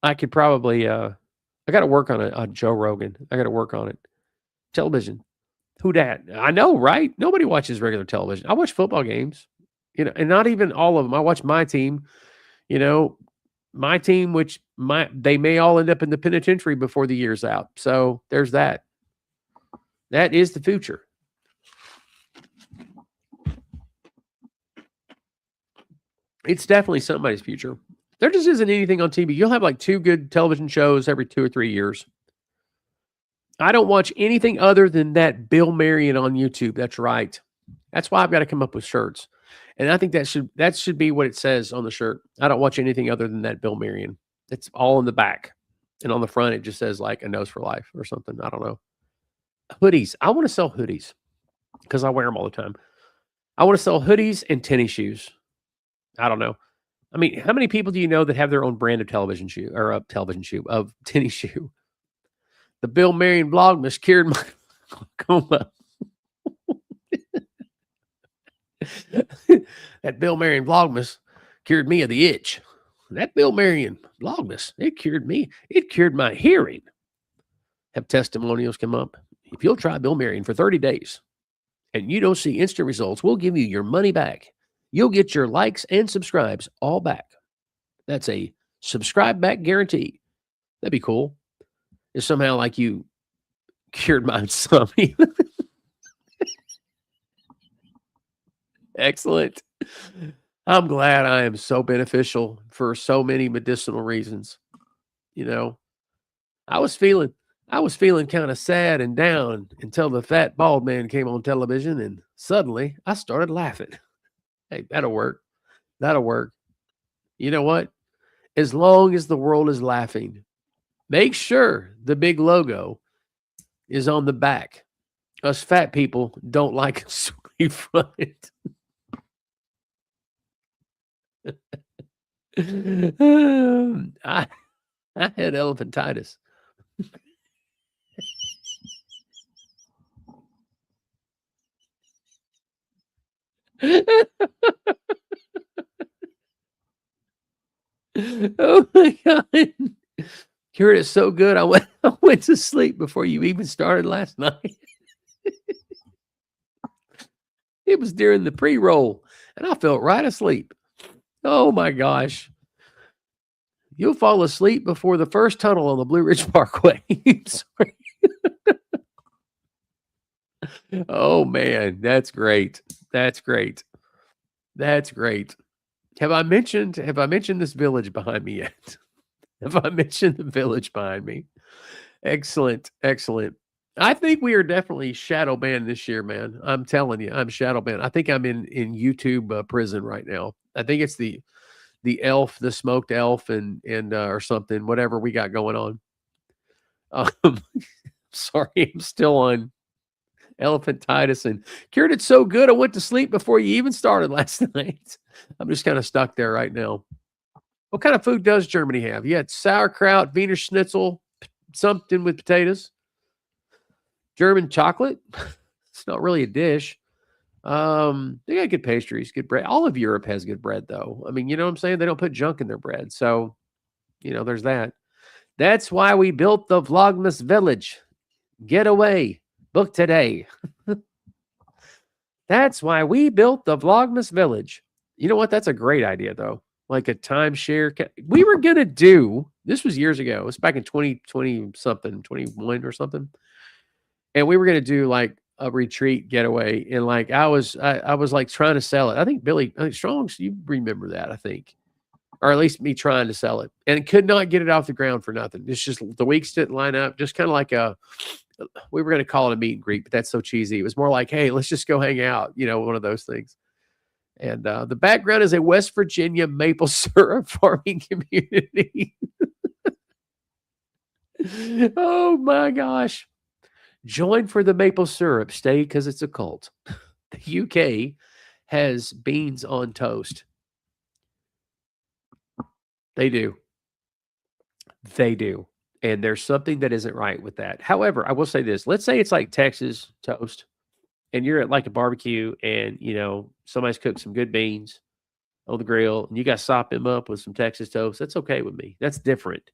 I could probably, I got to work on Joe Rogan. I got to work on it. Television. Who dat? I know, right? Nobody watches regular television. I watch football games, and not even all of them. I watch my team, my team, which they may all end up in the penitentiary before the year's out. So there's that. That is the future. It's definitely somebody's future. There just isn't anything on TV. You'll have like 2 good television shows every 2 or 3 years. I don't watch anything other than that Bill Marion on YouTube. That's right. That's why I've got to come up with shirts. And I think that should be what it says on the shirt. I don't watch anything other than that Bill Marion. It's all in the back. And on the front, it just says like a nose for life or something. I don't know. Hoodies. I want to sell hoodies because I wear them all the time. I want to sell hoodies and tennis shoes. I don't know. I mean, how many people do you know that have their own brand of television shoe or a television shoe of tennis shoe? The Bill Marion Vlogmas cured my glaucoma. That Bill Marion Vlogmas cured me of the itch. That Bill Marion Vlogmas, it cured me. It cured my hearing. Have testimonials come up. If you'll try Bill Marion for 30 days and you don't see instant results, we'll give you your money back. You'll get your likes and subscribes all back. That's a subscribe back guarantee. That'd be cool. If somehow like you cured my insomnia. Excellent. I'm glad I am so beneficial for so many medicinal reasons. You know, I was feeling kind of sad and down until the fat bald man came on television, and suddenly I started laughing. Hey, that'll work. That'll work. You know what? As long as the world is laughing, make sure the big logo is on the back. Us fat people don't like a sweet front. I had elephantitis. Oh my God. Cured it so good. I went to sleep before you even started last night. It was during the pre-roll, and I felt right asleep. Oh my gosh. You'll fall asleep before the first tunnel on the Blue Ridge Parkway. Sorry. Oh man, that's great. That's great. That's great. Have I mentioned this village behind me yet? Have I mentioned the village behind me? Excellent. Excellent. I think we are definitely shadow banned this year, man. I'm telling you, I'm shadow banned. I think I'm in YouTube prison right now. I think it's the elf, the smoked elf, and or something, whatever we got going on. Sorry, I'm still on elephantitis and cured it so good I went to sleep before you even started last night. I'm just kind of stuck there right now. What kind of food does Germany have? You had sauerkraut, Wiener Schnitzel, something with potatoes. German chocolate. It's not really a dish. They got good pastries, good bread. All of Europe has good bread, though. I mean, you know what I'm saying? They don't put junk in their bread. So, you know, there's that. That's why we built the Vlogmas Village. Get away. Book today. That's why we built the Vlogmas Village. You know what? That's a great idea, though. Like a timeshare. We were going to do, this was years ago. It was back in 2020 something, 21 or something. And we were going to do like a retreat getaway. And like, I was like trying to sell it. I think Strong's, you remember that, I think. Or at least me trying to sell it. And could not get it off the ground for nothing. It's just the weeks didn't line up. Just kind of like we were going to call it a meet and greet, but that's so cheesy. It was more like, hey, let's just go hang out. You know, one of those things. And the background is a West Virginia maple syrup farming community. Oh my gosh. Join for the maple syrup. Stay because it's a cult. The UK has beans on toast. They do. They do. And there's something that isn't right with that. However, I will say this. Let's say it's like Texas toast. And you're at like a barbecue and, you know, somebody's cooked some good beans on the grill and you got to sop them up with some Texas toast. That's okay with me. That's different.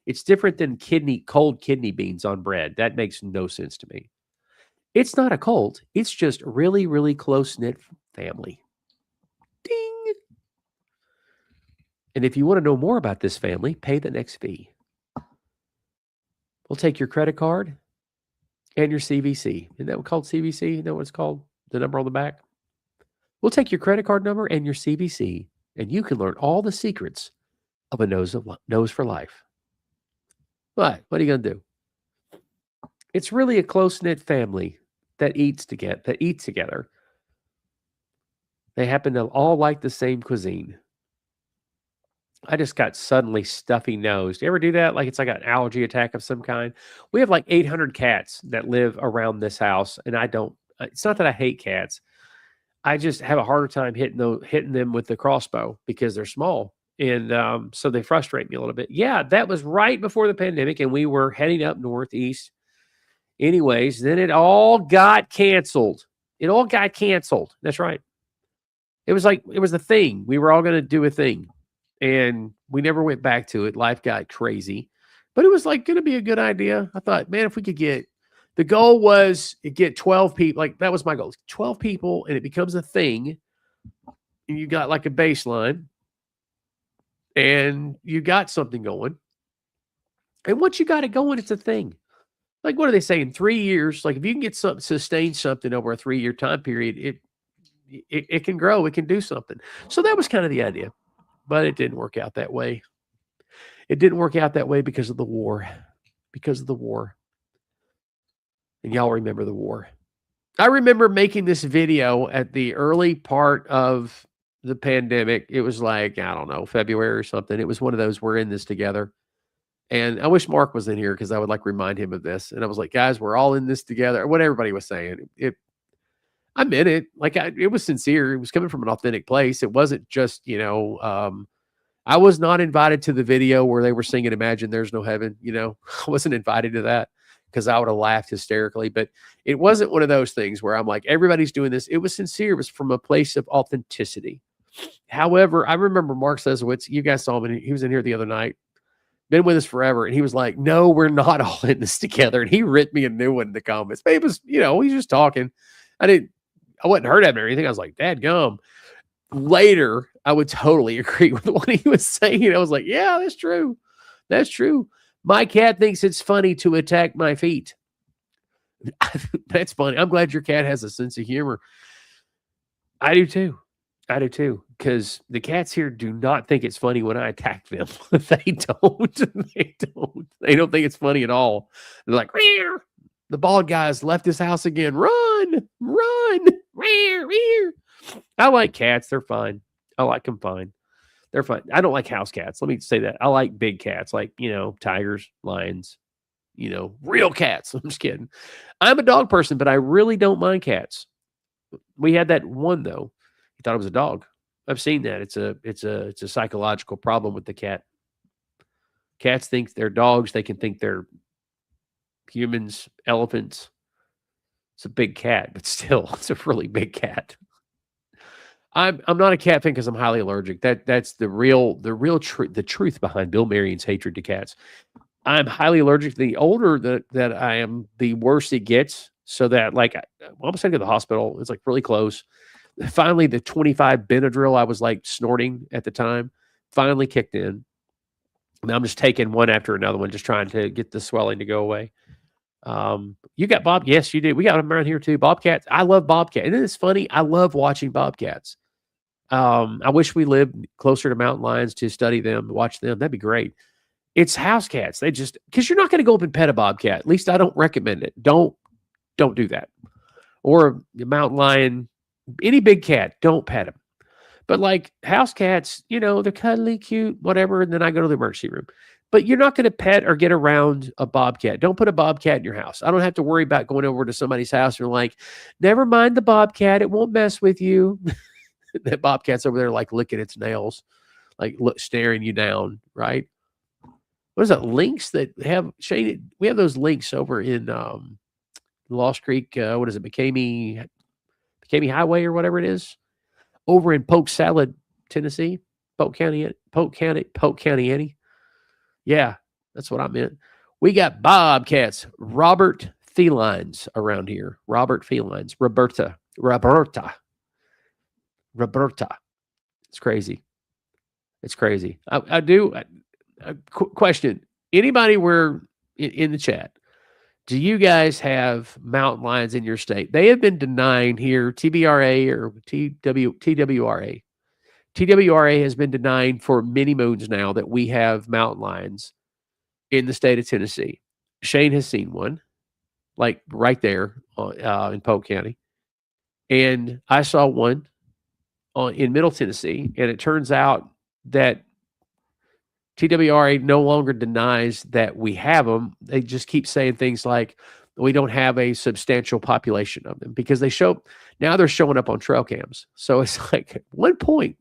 It's different than cold kidney beans on bread. That makes no sense to me. It's not a cult. It's just really, really close-knit family. Ding. And if you want to know more about this family, pay the next fee. We'll take your credit card and your CVC. Isn't that called CVC? You know what it's called? The number on the back? We'll take your credit card number and your CVC, and you can learn all the secrets of a nose for life. What are you going to do? It's really a close-knit family that eats together. They happen to all like the same cuisine. I just got suddenly stuffy nose. Do you ever do that? Like it's like an allergy attack of some kind. We have like 800 cats that live around this house, and I don't. It's not that I hate cats. I just have a harder time hitting them with the crossbow because they're small. And so they frustrate me a little bit. Yeah, that was right before the pandemic, and we were heading up northeast. Anyways, then it all got canceled. It all got canceled. That's right. It was a thing. We were all going to do a thing, and we never went back to it. Life got crazy, but it was like going to be a good idea. I thought, man, if we could the goal was to get 12 people. Like that was my goal. 12 people, and it becomes a thing. And you got like a baseline, and you got something going. And once you got it going, it's a thing. Like, what are they saying? 3 years. Like, if you can get sustain something over a 3-year time period, it can grow. It can do something. So that was kind of the idea, but it didn't work out that way. It didn't work out that way because of the war. Because of the war. And y'all remember the war. I remember making this video at the early part of the pandemic. It was like, I don't know, February or something. It was one of those, we're in this together. And I wish Mark was in here because I would like remind him of this. And I was like, guys, we're all in this together. What everybody was saying. I meant it. Like it was sincere. It was coming from an authentic place. It wasn't just, I was not invited to the video where they were singing Imagine There's No Heaven. I wasn't invited to that because I would have laughed hysterically. But it wasn't one of those things where I'm like, everybody's doing this. It was sincere. It was from a place of authenticity. However, I remember Mark Sesowitz. You guys saw him. He was in here the other night. Been with us forever. And he was like, no, we're not all in this together. And he ripped me a new one in the comments. But it was, he's just talking. I wasn't hurt at him or anything. I was like, dadgum. Later, I would totally agree with what he was saying. I was like, yeah, that's true. That's true. My cat thinks it's funny to attack my feet. That's funny. I'm glad your cat has a sense of humor. I do too. Because the cats here do not think it's funny when I attack them. They don't. They don't think it's funny at all. They're like, rear. The bald guy's left his house again. Run. Rear. I like cats. They're fine. I like them fine. They're fine. I don't like house cats. Let me say that. I like big cats, like, tigers, lions, real cats. I'm just kidding. I'm a dog person, but I really don't mind cats. We had that one, though. He thought it was a dog. I've seen that. It's a psychological problem with the cat. Cats think they're dogs. They can think they're humans, elephants. It's a big cat, but still, it's a really big cat. I'm not a cat fan because I'm highly allergic. That's the truth behind Bill Marion's hatred to cats. I'm highly allergic. The older that I am, the worse it gets. So that I almost had to go to the hospital. It's like really close. Finally, the 25 Benadryl I was like snorting at the time finally kicked in. And I'm just taking one after another one, just trying to get the swelling to go away. You got Bob? Yes, you do. We got them around here too. Bobcats. I love bobcats. And it's funny. I love watching bobcats. I wish we lived closer to mountain lions to study them, watch them. That'd be great. It's house cats. They just, because you're not going to go up and pet a bobcat. At least I don't recommend it. Don't do that. Or a mountain lion, any big cat, don't pet them. But like house cats, they're cuddly, cute, whatever. And then I go to the emergency room. But you're not going to pet or get around a bobcat. Don't put a bobcat in your house. I don't have to worry about going over to somebody's house and like, never mind the bobcat. It won't mess with you. That bobcat's over there like licking its nails, like staring you down, right? What is that? Links that have shaded. We have those links over in Lost Creek. What is it? McCamey Highway or whatever it is, over in Polk Salad, Tennessee, Polk County, Annie. Yeah, that's what I meant. We got bobcats, Robert felines around here. Robert felines, Roberta. It's crazy. Question. Anybody in the chat, do you guys have mountain lions in your state? They have been denying here, TBRA or TWRA. TWRA has been denying for many moons now that we have mountain lions in the state of Tennessee. Shane has seen one, like right there in Polk County. And I saw one in Middle Tennessee. And it turns out that TWRA no longer denies that we have them. They just keep saying things like, we don't have a substantial population of them because now they're showing up on trail cams. So it's like, at one point,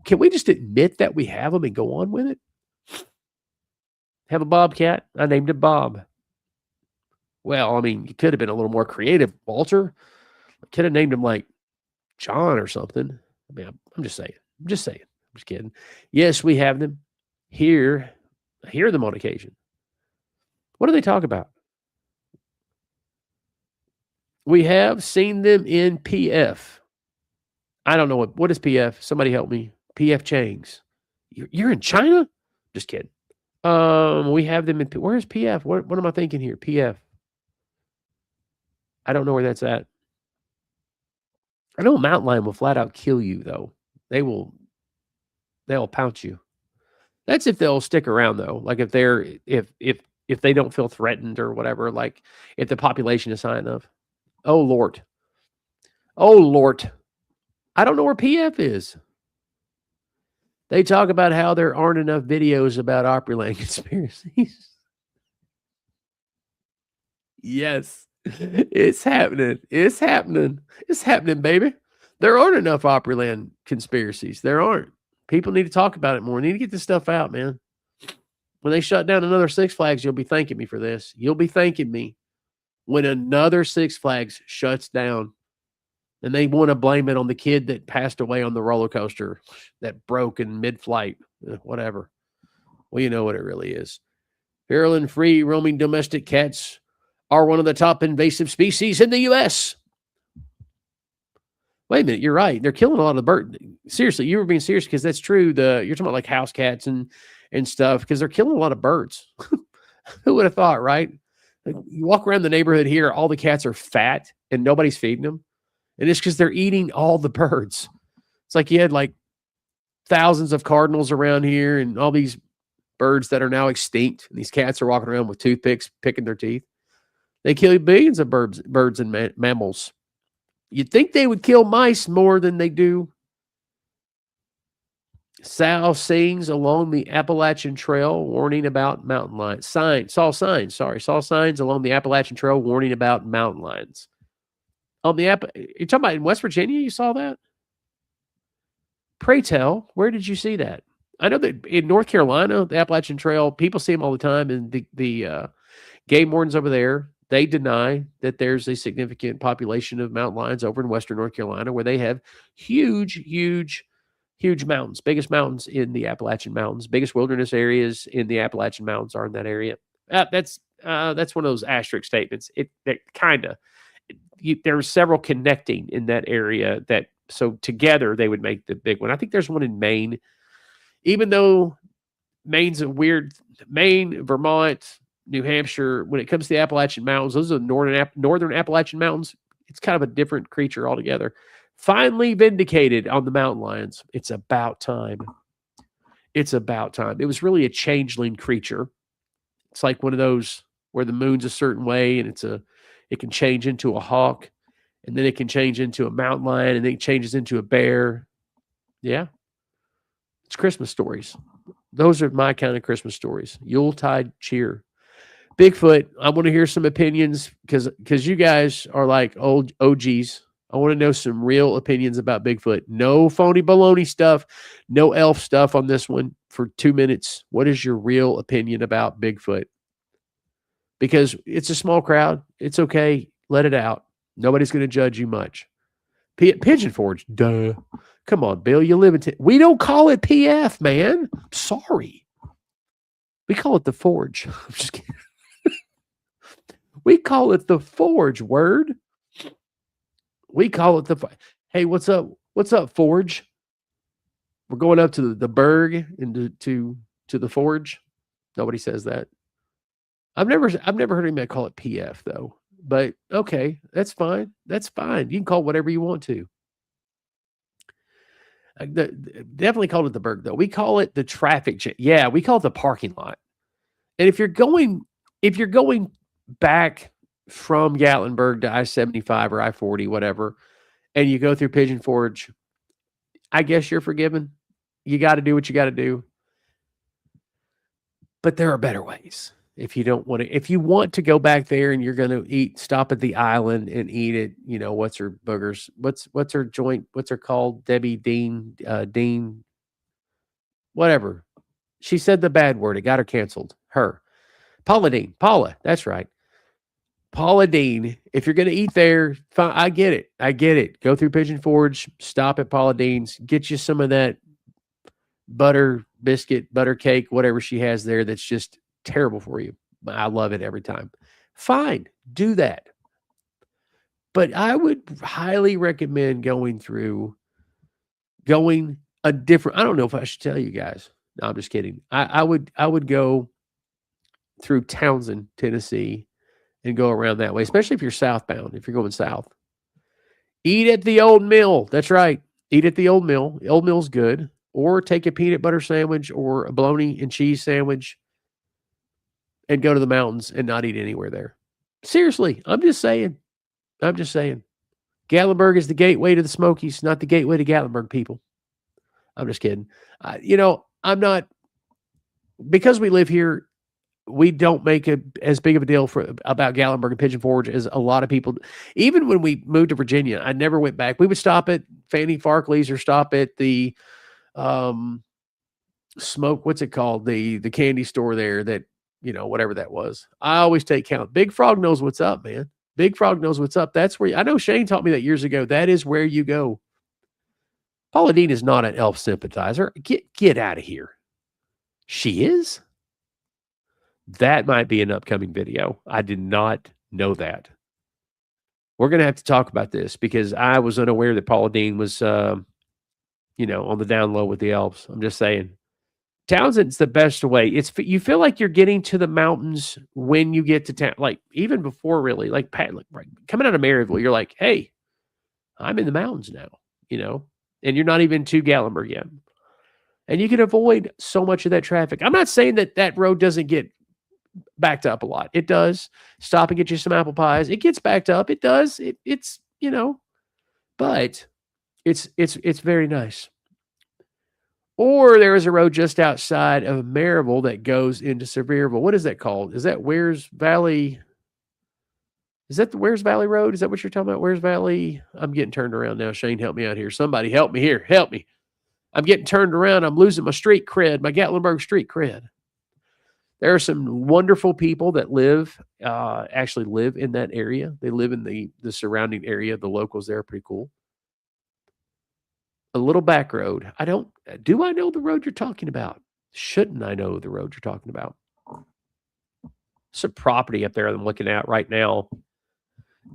can we just admit that we have them and go on with it? Have a bobcat. I named it Bob. Well, I mean, you could have been a little more creative, Walter. I could have named him like John or something. I mean, I'm just saying. I'm just kidding. Yes, we have them here. I hear them on occasion. What do they talk about? We have seen them in PF. I don't know what is PF. Somebody help me. PF Chang's. You're in China? Just kidding. We have them in. Where's PF? What am I thinking here? PF. I don't know where that's at. I know a mountain lion will flat out kill you, though. They'll pounce you. That's if they'll stick around, though. Like if they don't feel threatened or whatever. Like if the population is high enough. Oh Lord. I don't know where PF is. They talk about how there aren't enough videos about Opryland conspiracies. Yes. It's happening. It's happening, baby. There aren't enough Opryland conspiracies. There aren't. People need to talk about it more. Need to get this stuff out, man. When they shut down another Six Flags, you'll be thanking me for this. You'll be thanking me when another Six Flags shuts down. And they want to blame it on the kid that passed away on the roller coaster that broke in mid-flight, whatever. Well, you know what it really is. Feral and free roaming domestic cats are one of the top invasive species in the U.S. Wait a minute, you're right. They're killing a lot of the birds. Seriously, you were being serious because that's true. You're talking about like house cats and stuff because they're killing a lot of birds. Who would have thought, right? You walk around the neighborhood here, all the cats are fat and nobody's feeding them. And it's because they're eating all the birds. It's like you had like thousands of cardinals around here and all these birds that are now extinct. And these cats are walking around with toothpicks, picking their teeth. They kill billions of birds and mammals. You'd think they would kill mice more than they do. Sow sings along the Appalachian Trail, warning about mountain lions. Saw signs along the Appalachian Trail, warning about mountain lions. On the you're talking about in West Virginia, you saw that? Pray tell, where did you see that? I know that in North Carolina, the Appalachian Trail, people see them all the time, and the game wardens over there, they deny that there's a significant population of mountain lions over in Western North Carolina where they have huge mountains, biggest mountains in the Appalachian Mountains, biggest wilderness areas in the Appalachian Mountains are in that area. That's one of those asterisk statements. There's several connecting in that area so together they would make the big one. I think there's one in Maine, even though Maine, Vermont, New Hampshire, when it comes to the Appalachian Mountains, those are the northern Appalachian Mountains. It's kind of a different creature altogether. Finally vindicated on the mountain lions. It's about time. It was really a changeling creature. It's like one of those where the moon's a certain way and it can change into a hawk, and then it can change into a mountain lion, and then it changes into a bear. Yeah. It's Christmas stories. Those are my kind of Christmas stories. Yuletide cheer. Bigfoot, I want to hear some opinions because you guys are like old OGs. I want to know some real opinions about Bigfoot. No phony baloney stuff. No elf stuff on this one for 2 minutes. What is your real opinion about Bigfoot? Because it's a small crowd. It's okay. Let it out. Nobody's going to judge you much. Pigeon Forge. Duh. Come on, Bill. You live in... We don't call it PF, man. I'm sorry. We call it the Forge. I'm just kidding. We call it the Forge, word. We call it the... Hey, what's up? What's up, Forge? We're going up to the Berg and to the Forge. Nobody says that. I've never heard anybody call it PF though. But okay, that's fine. That's fine. You can call it whatever you want to. Definitely called it the Berg though. We call it the traffic jam. Yeah, we call it the parking lot. And if you're going back from Gatlinburg to I-75 or I-40, whatever, and you go through Pigeon Forge, I guess you're forgiven. You got to do what you got to do. But there are better ways. If you don't want to, if you want to go back there and you're going to stop at the island and eat it, you know, what's her boogers? What's her joint? What's her called? Debbie Dean, whatever. She said the bad word. It got her canceled. Her. Paula. That's right. Paula Dean. If you're going to eat there, fine. I get it. Go through Pigeon Forge, stop at Paula Dean's, get you some of that butter biscuit, butter cake, whatever she has there that's just terrible for you. I love it every time. Fine, do that. But I would highly recommend going a different, I don't know if I should tell you guys. No, I'm just kidding. I would go through Townsend, Tennessee, and go around that way, especially if you're southbound, if you're going south. Eat at the Old Mill. That's right. Eat at the Old Mill. The Old Mill's good. Or take a peanut butter sandwich or a bologna and cheese sandwich and go to the mountains and not eat anywhere there. Seriously, I'm just saying. Gatlinburg is the gateway to the Smokies, not the gateway to Gatlinburg, people. I'm just kidding. I'm not, because we live here, we don't make as big of a deal about Gatlinburg and Pigeon Forge as a lot of people. Even when we moved to Virginia, I never went back. We would stop at Fannie Farkley's or stop at the what's it called? The candy store there that, whatever that was. I always take count. Big Frog knows what's up, man. Big Frog knows what's up. That's where I know Shane taught me that years ago. That is where you go. Paula Dean is not an elf sympathizer. Get out of here. She is? That might be an upcoming video. I did not know that. We're going to have to talk about this because I was unaware that Paula Dean was, on the down low with the elves. I'm just saying. Townsend's the best way. You feel like you're getting to the mountains when you get to town, like even before really, like coming out of Maryville, you're like, hey, I'm in the mountains now, and you're not even to Gatlinburg yet. And you can avoid so much of that traffic. I'm not saying that road doesn't get backed up a lot. It does. Stop and get you some apple pies. It gets backed up. It does. It's but it's very nice. Or there is a road just outside of Maryville that goes into Sevierville. What is that called? Is that Wears Valley? Is that the Wears Valley Road? Is that what you're talking about? Wears Valley? I'm getting turned around now. Shane, help me out here. Somebody help me here. Help me. I'm getting turned around. I'm losing my street cred, my Gatlinburg street cred. There are some wonderful people that actually live in that area. They live in the surrounding area. The locals there are pretty cool. A little back road. Do I know the road you're talking about? Shouldn't I know the road you're talking about? Some property up there I'm looking at right now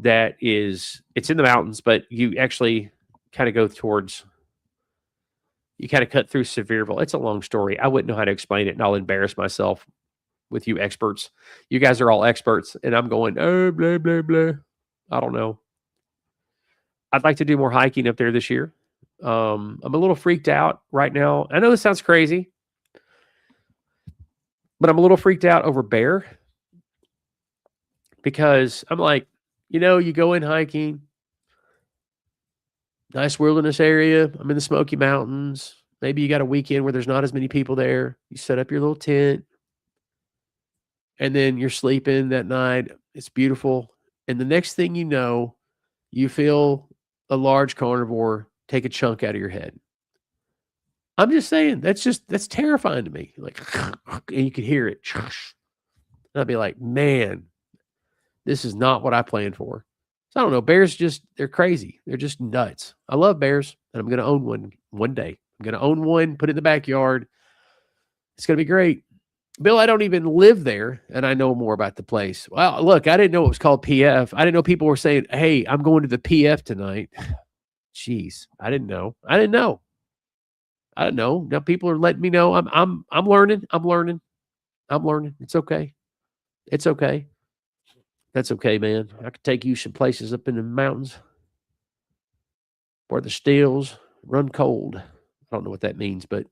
it's in the mountains, but you actually kind of go you kind of cut through Sevierville. It's a long story. I wouldn't know how to explain it, and I'll embarrass myself with you experts. You guys are all experts, and I'm going, oh, blah, blah, blah. I don't know. I'd like to do more hiking up there this year. I'm a little freaked out right now. I know this sounds crazy, but I'm a little freaked out over bear because I'm like, you go in hiking, nice wilderness area. I'm in the Smoky Mountains. Maybe you got a weekend where there's not as many people there. You set up your little tent and then you're sleeping that night. It's beautiful. And the next thing you know, you feel a large carnivore take a chunk out of your head. I'm just saying, that's terrifying to me. Like, and you could hear it. And I'd be like, man, this is not what I planned for. So I don't know. Bears they're crazy. They're just nuts. I love bears, and I'm going to own one day. I'm going to own one, put it in the backyard. It's going to be great. Bill, I don't even live there, and I know more about the place. Well, look, I didn't know it was called PF. I didn't know people were saying, hey, I'm going to the PF tonight. Jeez, I didn't know. Now people are letting me know. I'm learning. It's okay. That's okay, man. I could take you some places up in the mountains where the stills run cold. I don't know what that means, but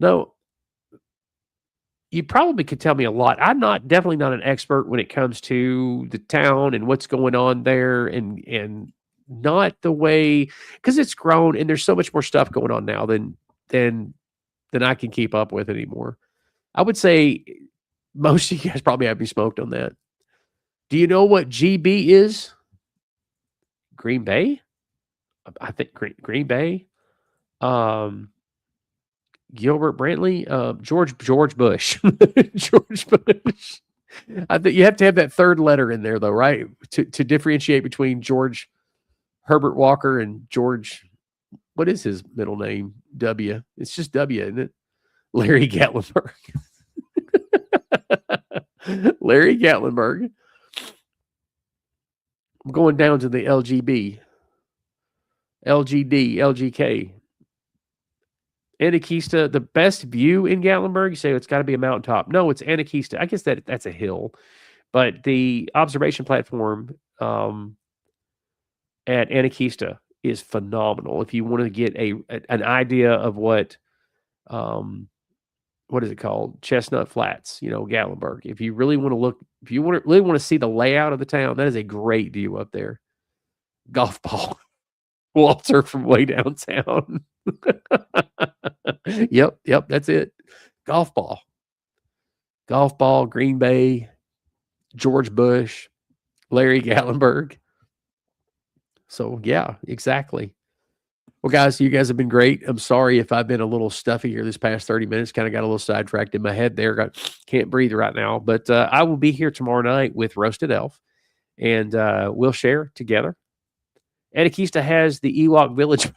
no, you probably could tell me a lot. I'm definitely not an expert when it comes to the town and what's going on there and not the way, because it's grown and there's so much more stuff going on now than I can keep up with anymore. I would say Most of you guys probably have me smoked on that. Do you know what GB is? Green Bay? I think Green Bay. Gilbert Brantley, George Bush. George Bush. I think you have to have that third letter in there, though, right? To differentiate between George Herbert Walker and George. What is his middle name? W. It's just W, isn't it? Larry Gatlinburg. Larry Gatlinburg. I'm going down to the LGB, LGD, LGK. Anakista, the best view in Gatlinburg, you say it's got to be a mountaintop. No, it's Anakista. I guess that's a hill. But the observation platform at Anakista is phenomenal. If you want to get an idea of what is it called? Chestnut Flats, Gatlinburg. If you really want to look, if you really want to see the layout of the town, that is a great view up there. Golf ball. Walter from way downtown. Yep, that's it. Golf ball, Green Bay, George Bush, Larry Gatlinburg. So, yeah, exactly. Well, guys, you guys have been great. I'm sorry if I've been a little stuffy here this past 30 minutes. Kind of got a little sidetracked in my head there. Can't breathe right now. But I will be here tomorrow night with Roasted Elf, and we'll share together. Anakista has the Ewok Village.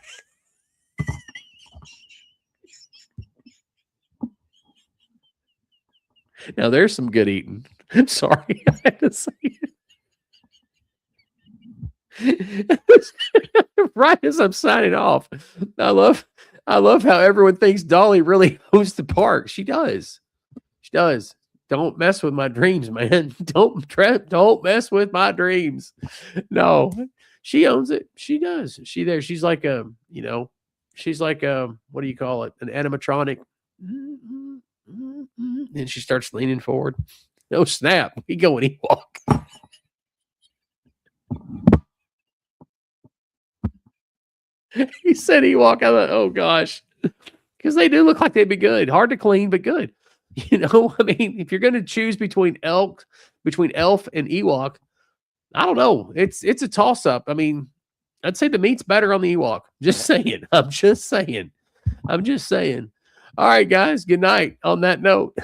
Now, there's some good eating. I'm sorry. I had to say it. Right as I'm signing off, I love how everyone thinks Dolly really owns the park. She does. Don't mess with my dreams, man. Don't mess with my dreams. No, she owns it. She does. She's like what do you call it? An animatronic. And she starts leaning forward. No snap. We go and Ewok. He said Ewok. I thought, oh gosh. Because they do look like they'd be good. Hard to clean, but good. I mean, if you're going to choose between elf and Ewok, I don't know. It's a toss-up. I mean, I'd say the meat's better on the Ewok. Just saying. I'm just saying. All right, guys. Good night on that note.